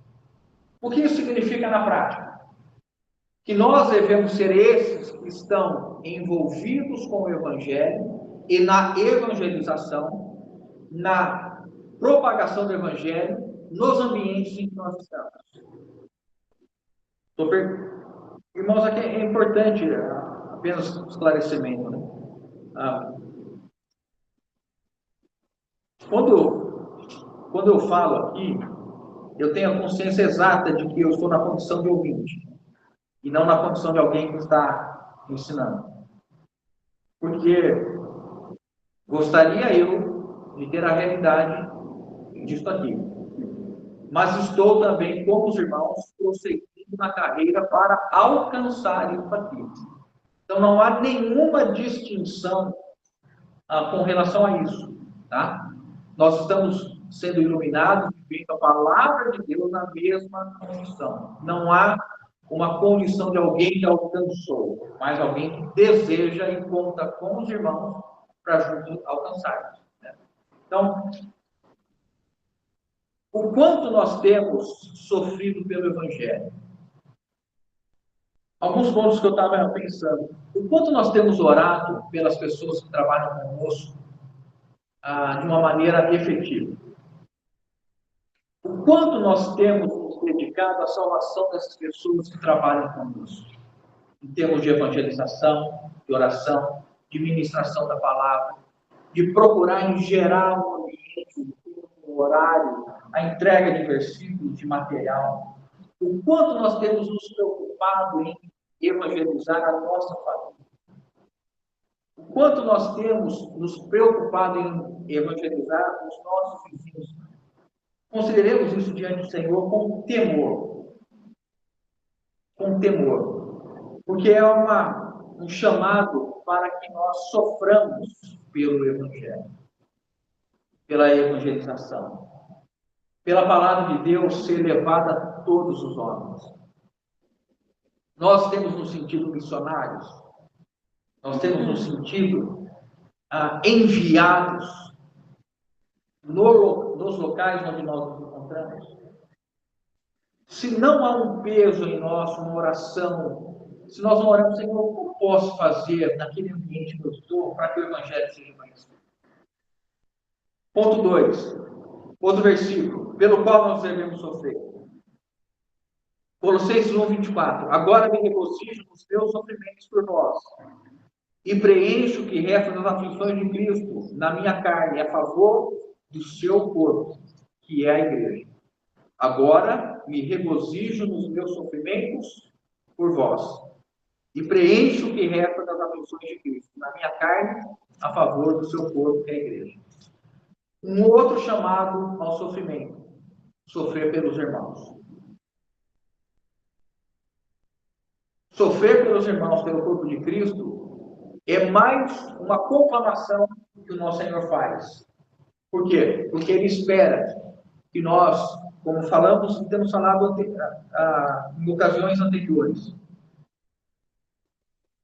O que isso significa na prática? Que nós devemos ser esses que estão envolvidos com o Evangelho e na evangelização, na propagação do Evangelho, nos ambientes em que nós estamos. Irmãos, aqui é importante apenas esclarecimento, né? Quando eu falo aqui, eu tenho a consciência exata de que eu estou na condição de ouvinte, e não na condição de alguém que está ensinando. Porque gostaria eu de ter a realidade disso aqui. Mas estou também, como os irmãos, prosseguindo na carreira para alcançar isso aqui. Então, não há nenhuma distinção com relação a isso. Tá? Nós estamos sendo iluminados, vivendo a palavra de Deus na mesma condição. Não há uma condição de alguém que alcançou, mas alguém que deseja e conta com os irmãos para juntos alcançar. Né? Então, o quanto nós temos sofrido pelo Evangelho? Alguns pontos que eu estava pensando. O quanto nós temos orado pelas pessoas que trabalham conosco de uma maneira efetiva? O quanto nós temos nos dedicado à salvação dessas pessoas que trabalham conosco? Em termos de evangelização, de oração, de ministração da palavra, de procurar em geral o ambiente, o horário, a entrega de versículos, de material. O quanto nós temos nos preocupado em evangelizar a nossa família. O quanto nós temos nos preocupado em evangelizar os nossos vizinhos. Consideremos isso diante do Senhor com temor. Com temor. Porque é um chamado para que nós soframos pelo Evangelho. Pela evangelização. Pela palavra de Deus ser levada a todos os homens. Nós temos no sentido missionários. Nós temos no sentido enviados nos locais onde nós nos encontramos. Se não há um peso em nós, uma oração, se nós não oramos, Senhor, o que eu posso fazer naquele ambiente que eu estou para que o Evangelho seja mais? Ponto 2. Outro versículo, pelo qual nós devemos sofrer. Colossenses 1:24. Agora me regozijo nos meus sofrimentos por vós, e preencho o que resta das aflições de Cristo na minha carne, a favor do seu corpo, que é a igreja. Agora me regozijo nos meus sofrimentos por vós, e preencho o que resta das aflições de Cristo na minha carne, a favor do seu corpo, que é a igreja. Um outro chamado ao sofrimento, sofrer pelos irmãos. Sofrer pelos irmãos, pelo corpo de Cristo, é mais uma conclamação que o nosso Senhor faz. Por quê? Porque Ele espera que nós, como falamos e temos falado em ocasiões anteriores,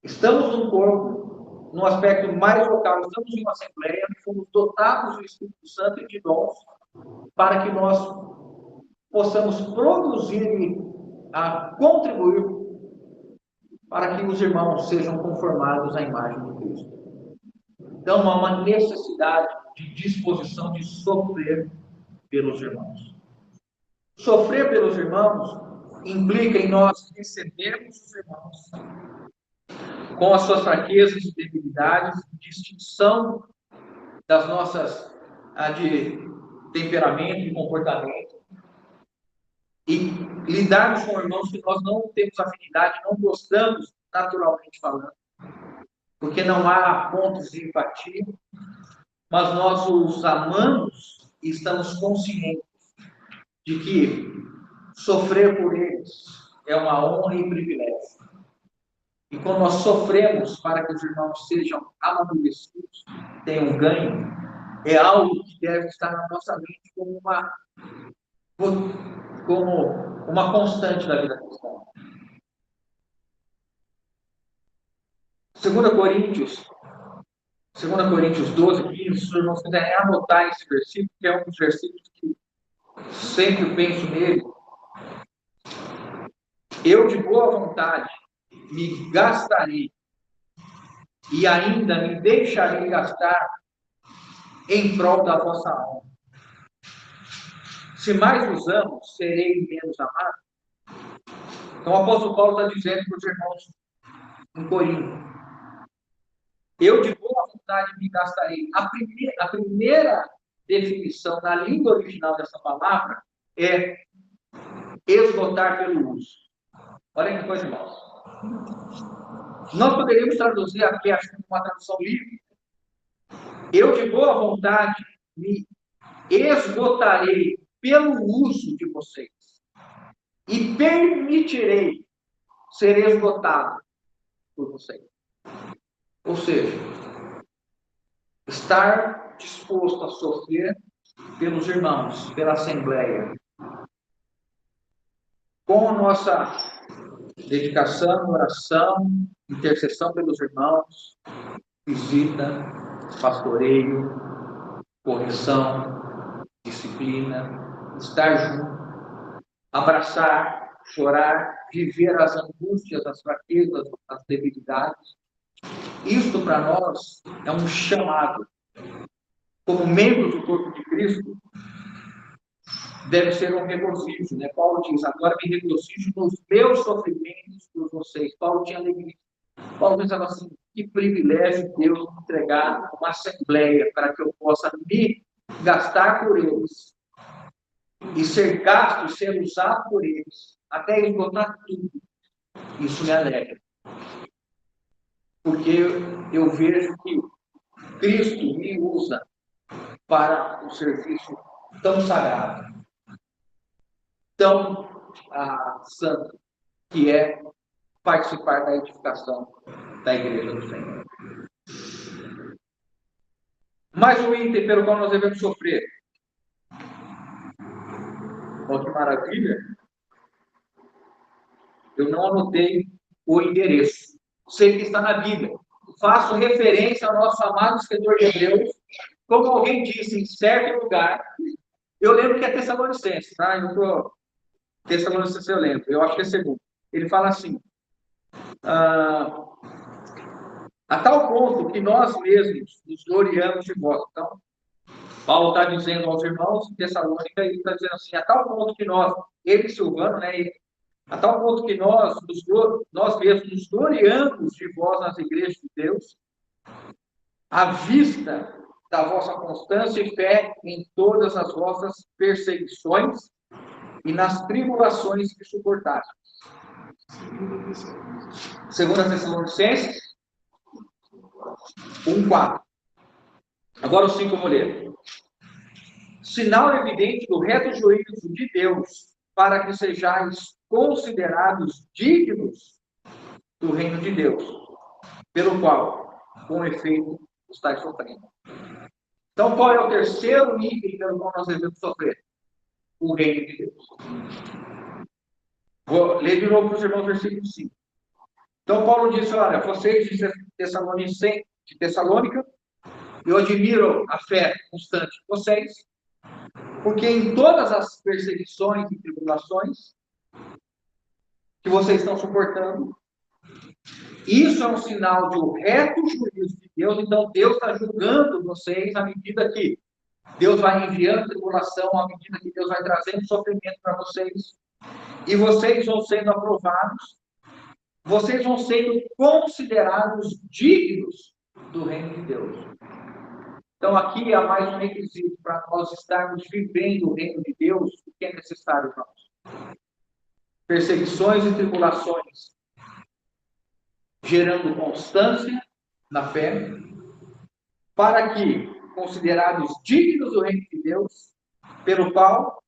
estamos num corpo, num aspecto mais local, estamos em uma assembleia, fomos dotados do Espírito Santo e de dons, para que nós possamos produzir e contribuir para que os irmãos sejam conformados à imagem de Cristo. Então, há uma necessidade de disposição de sofrer pelos irmãos. Sofrer pelos irmãos implica em nós recebermos os irmãos com as suas fraquezas e debilidades, distinção das nossas de temperamento e comportamento, e lidarmos com irmãos que nós não temos afinidade, não gostamos, naturalmente falando, porque não há pontos de empatia, mas nós os amamos e estamos conscientes de que sofrer por eles é uma honra e privilégio. E quando nós sofremos para que os irmãos sejam amadurecidos, tenham ganho, é algo que deve estar na nossa mente como uma constante da vida cristã. 2 Coríntios 12, 15, se os irmãos quiserem anotar esse versículo, que é um dos versículos que sempre penso nele. Eu de boa vontade me gastarei e ainda me deixarei gastar em prol da vossa alma. Se mais vos amo, serei menos amado. Então o apóstolo Paulo está dizendo para os irmãos em Corinto: eu de boa vontade me gastarei. A primeira definição na língua original dessa palavra é esgotar pelo uso. Olha que coisa, irmãos. Nós poderíamos traduzir aqui, acho que uma tradução livre. Eu, de boa vontade, me esgotarei pelo uso de vocês e permitirei ser esgotado por vocês. Ou seja, estar disposto a sofrer pelos irmãos, pela Assembleia, com a nossa dedicação, oração, intercessão pelos irmãos, visita, pastoreio, correção, disciplina, estar junto, abraçar, chorar, viver as angústias, as fraquezas, as debilidades. Isto para nós é um chamado. Como membros do corpo de Cristo, deve ser um regozijo, né? Paulo diz, agora me regozijo nos meus sofrimentos por vocês. Paulo tinha alegria. Paulo pensava assim, que privilégio Deus me entregar uma assembleia para que eu possa me gastar por eles e ser gasto, ser usado por eles, até esgotar tudo. Isso me alegra. Porque eu vejo que Cristo me usa para um serviço tão sagrado, tão santo, que é participar da edificação da Igreja do Senhor. Mais um item pelo qual nós devemos sofrer. Olha que maravilha. Eu não anotei o endereço. Sei que está na Bíblia. Faço referência ao nosso amado escritor de Hebreus, como alguém disse, em certo lugar. Eu lembro que é Tessalonicenses, tá? Tessalonicenses eu lembro. Eu acho que é segundo. Ele fala assim, a tal ponto que nós mesmos nos gloriamos de vós. Então, Paulo está dizendo aos irmãos de Tessalônica, ele está dizendo assim, a tal ponto que nós, ele Silvano, né, a tal ponto que nós mesmos nos gloriamos de vós nas igrejas de Deus, à vista da vossa constância e fé em todas as vossas perseguições e nas tribulações que suportaste. Segunda Tessalonicenses 1:4. Agora o 5 eu vou ler. Sinal evidente do reto juízo de Deus, para que sejais considerados dignos do reino de Deus, pelo qual, com efeito, estáis sofrendo. Então, qual é o terceiro nível pelo qual nós devemos sofrer? O reino de Deus. Vou ler de novo para os irmãos, versículo 5. Então, Paulo disse, olha, vocês de Tessalônica, eu admiro a fé constante de vocês, porque em todas as perseguições e tribulações que vocês estão suportando, isso é um sinal de um reto juízo de Deus. Então, Deus está julgando vocês à medida que Deus vai enviando tribulação, à medida que Deus vai trazendo sofrimento para vocês. E vocês vão sendo aprovados, vocês vão sendo considerados dignos do reino de Deus. Então, aqui há mais um requisito para nós estarmos vivendo o reino de Deus, o que é necessário, irmãos. Perseguições e tribulações, gerando constância na fé, para que, considerados dignos do reino de Deus, pelo qual,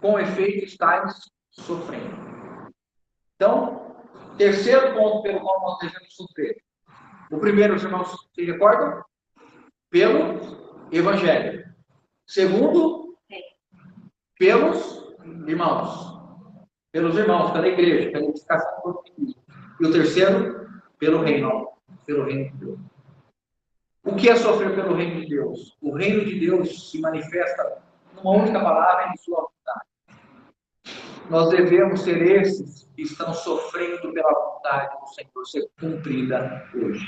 com efeito, estáis sofrendo. Então, terceiro ponto pelo qual nós devemos sofrer. O primeiro, os irmãos se recordam? Pelo Evangelho. Segundo, pelos irmãos. Pelos irmãos, pela igreja, pela edificação do corpo de Cristo. E o terceiro, pelo reino. Pelo reino de Deus. O que é sofrer pelo reino de Deus? O reino de Deus se manifesta numa única palavra em sua vontade. Nós devemos ser esses que estão sofrendo pela vontade do Senhor ser cumprida hoje.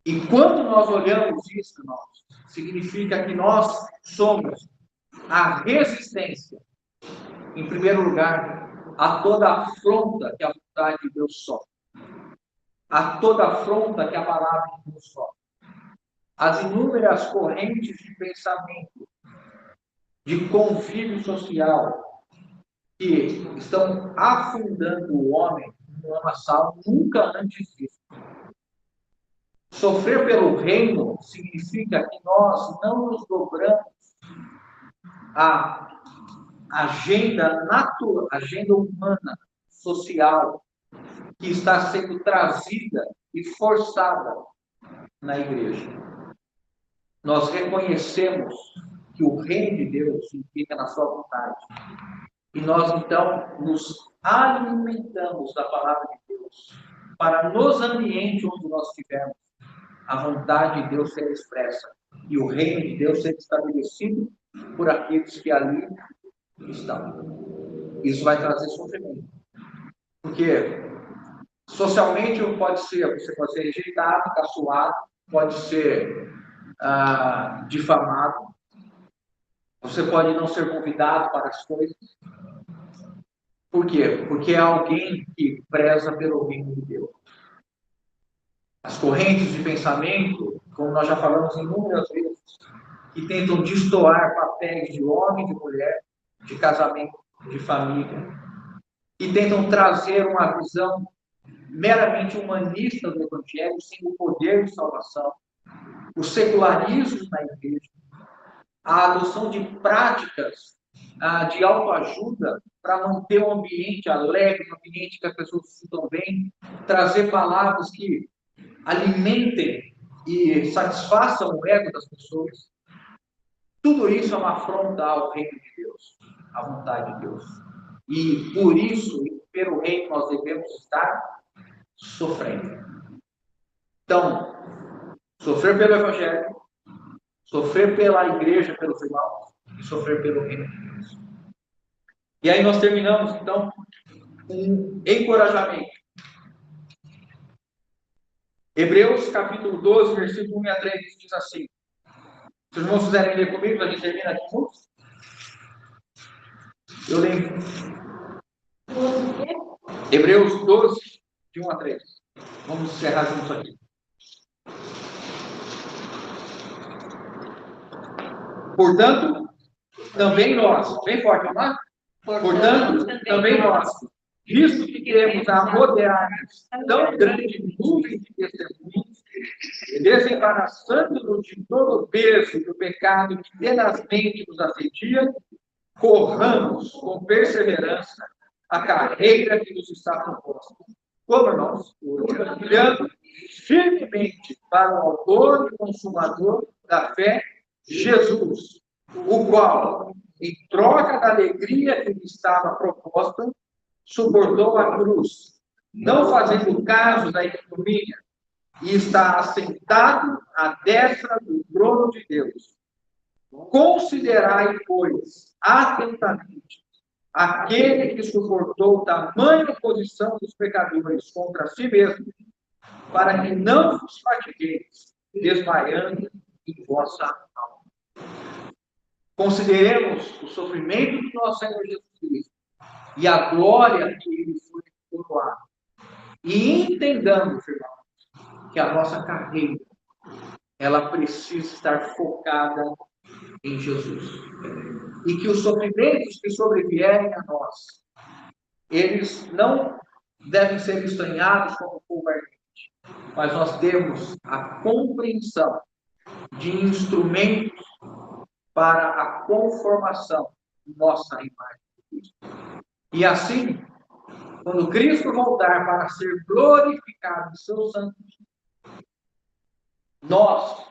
E quando nós olhamos isso, irmãos, significa que nós somos a resistência, em primeiro lugar, a toda afronta que a vontade de Deus sofre, a toda afronta que a palavra de Deus sofre, as inúmeras correntes de pensamento, de convívio social, que estão afundando o homem um lamaçal nunca antes visto. Sofrer pelo reino significa que nós não nos dobramos à agenda natural, agenda humana, social, que está sendo trazida e forçada na igreja. Nós reconhecemos que o reino de Deus fica na sua vontade. E nós, então, nos alimentamos da palavra de Deus para, nos ambientes onde nós estivermos, a vontade de Deus ser expressa e o reino de Deus ser estabelecido por aqueles que ali estão. Isso vai trazer sofrimento. Porque socialmente você pode ser rejeitado, caçoado, pode ser difamado, você pode não ser convidado para as coisas. Por quê? Porque é alguém que preza pelo reino de Deus. As correntes de pensamento, como nós já falamos inúmeras vezes, que tentam destoar papéis de homem e de mulher, de casamento, de família, e tentam trazer uma visão meramente humanista do Evangelho, sem o poder de salvação, o secularismo na igreja, a adoção de práticas de autoajuda para manter um ambiente alegre, um ambiente que as pessoas se sintam bem, trazer palavras que alimentem e satisfaçam o ego das pessoas. Tudo isso é uma afronta ao reino de Deus, à vontade de Deus. E por isso, pelo reino, nós devemos estar sofrendo. Então, sofrer pelo Evangelho, sofrer pela igreja, pelos irmãos, e sofrer pelo reino de Deus. E aí nós terminamos, então, um encorajamento. Hebreus, capítulo 12, versículo 1 a 3, diz assim. Se os irmãos quiserem ler comigo, a gente termina aqui juntos. Eu leio. Hebreus 12, de 1 a 3. Vamos encerrar juntos aqui. Portanto, também nós, bem forte, vamos lá? Portanto, também nós, visto que queremos rodear-nos tão grande nuvem de testemunhos, desembaraçando-nos de todo o peso do pecado que tenazmente nos assedia, corramos com perseverança a carreira que nos está proposta. Como nós, olhando firmemente para o autor e consumador da fé, Jesus, o qual, em troca da alegria que lhe estava proposta, suportou a cruz, não fazendo caso da ignomínia, e está assentado à destra do trono de Deus. Considerai, pois, atentamente aquele que suportou tamanha oposição dos pecadores contra si mesmo, para que não vos fatigueis, desmaiando em vossa alma. Consideremos o sofrimento do nosso Senhor Jesus Cristo e a glória que ele foi coroado. E entendamos, irmãos, que a nossa carreira, ela precisa estar focada em Jesus. E que os sofrimentos que sobrevierem a nós, eles não devem ser estranhados como covardia, mas nós temos a compreensão de instrumentos para a conformação de nossa imagem de Cristo. E assim, quando Cristo voltar para ser glorificado em seus santos, nós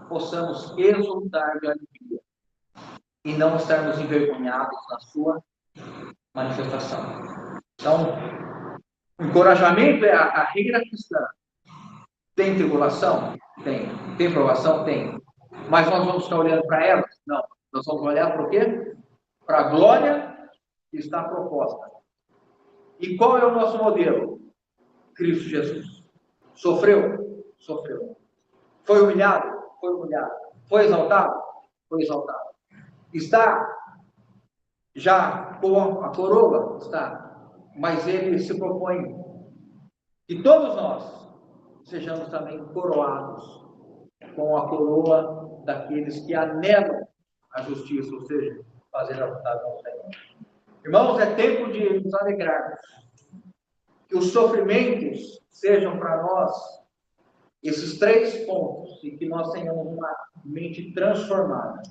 possamos exultar de alegria e não estarmos envergonhados na sua manifestação. Então, encorajamento é a carreira cristã. Tem tribulação? Tem. Tem provação? Tem. Mas nós vamos estar olhando para ela? Não. Nós vamos olhar para o quê? Para a glória que está proposta. E qual é o nosso modelo? Cristo Jesus. Sofreu? Sofreu. Foi humilhado? Foi humilhado. Foi exaltado? Foi exaltado. Está já com a coroa? Está. Mas ele se propõe que todos nós sejamos também coroados com a coroa daqueles que anelam a justiça, ou seja, fazer a vontade do Senhor. Irmãos, é tempo de nos alegrarmos. que os sofrimentos sejam para nós esses 3 pontos em que nós tenhamos uma mente transformada.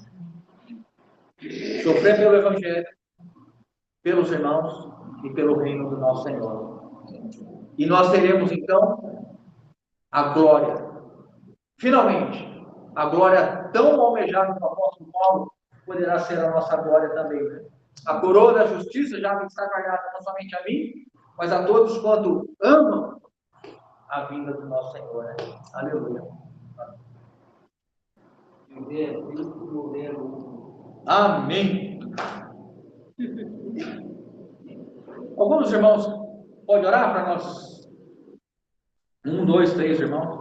Sofrer pelo Evangelho, pelos irmãos e pelo reino do nosso Senhor. E nós teremos então a glória. Finalmente, a glória tão almejada do apóstolo Paulo poderá ser a nossa glória também. Né? A coroa da justiça já me está guardada não somente a mim, mas a todos quanto amam a vinda do nosso Senhor. Né? Aleluia. Amém. Alguns irmãos, pode orar para nós? 1, 2, 3 irmãos.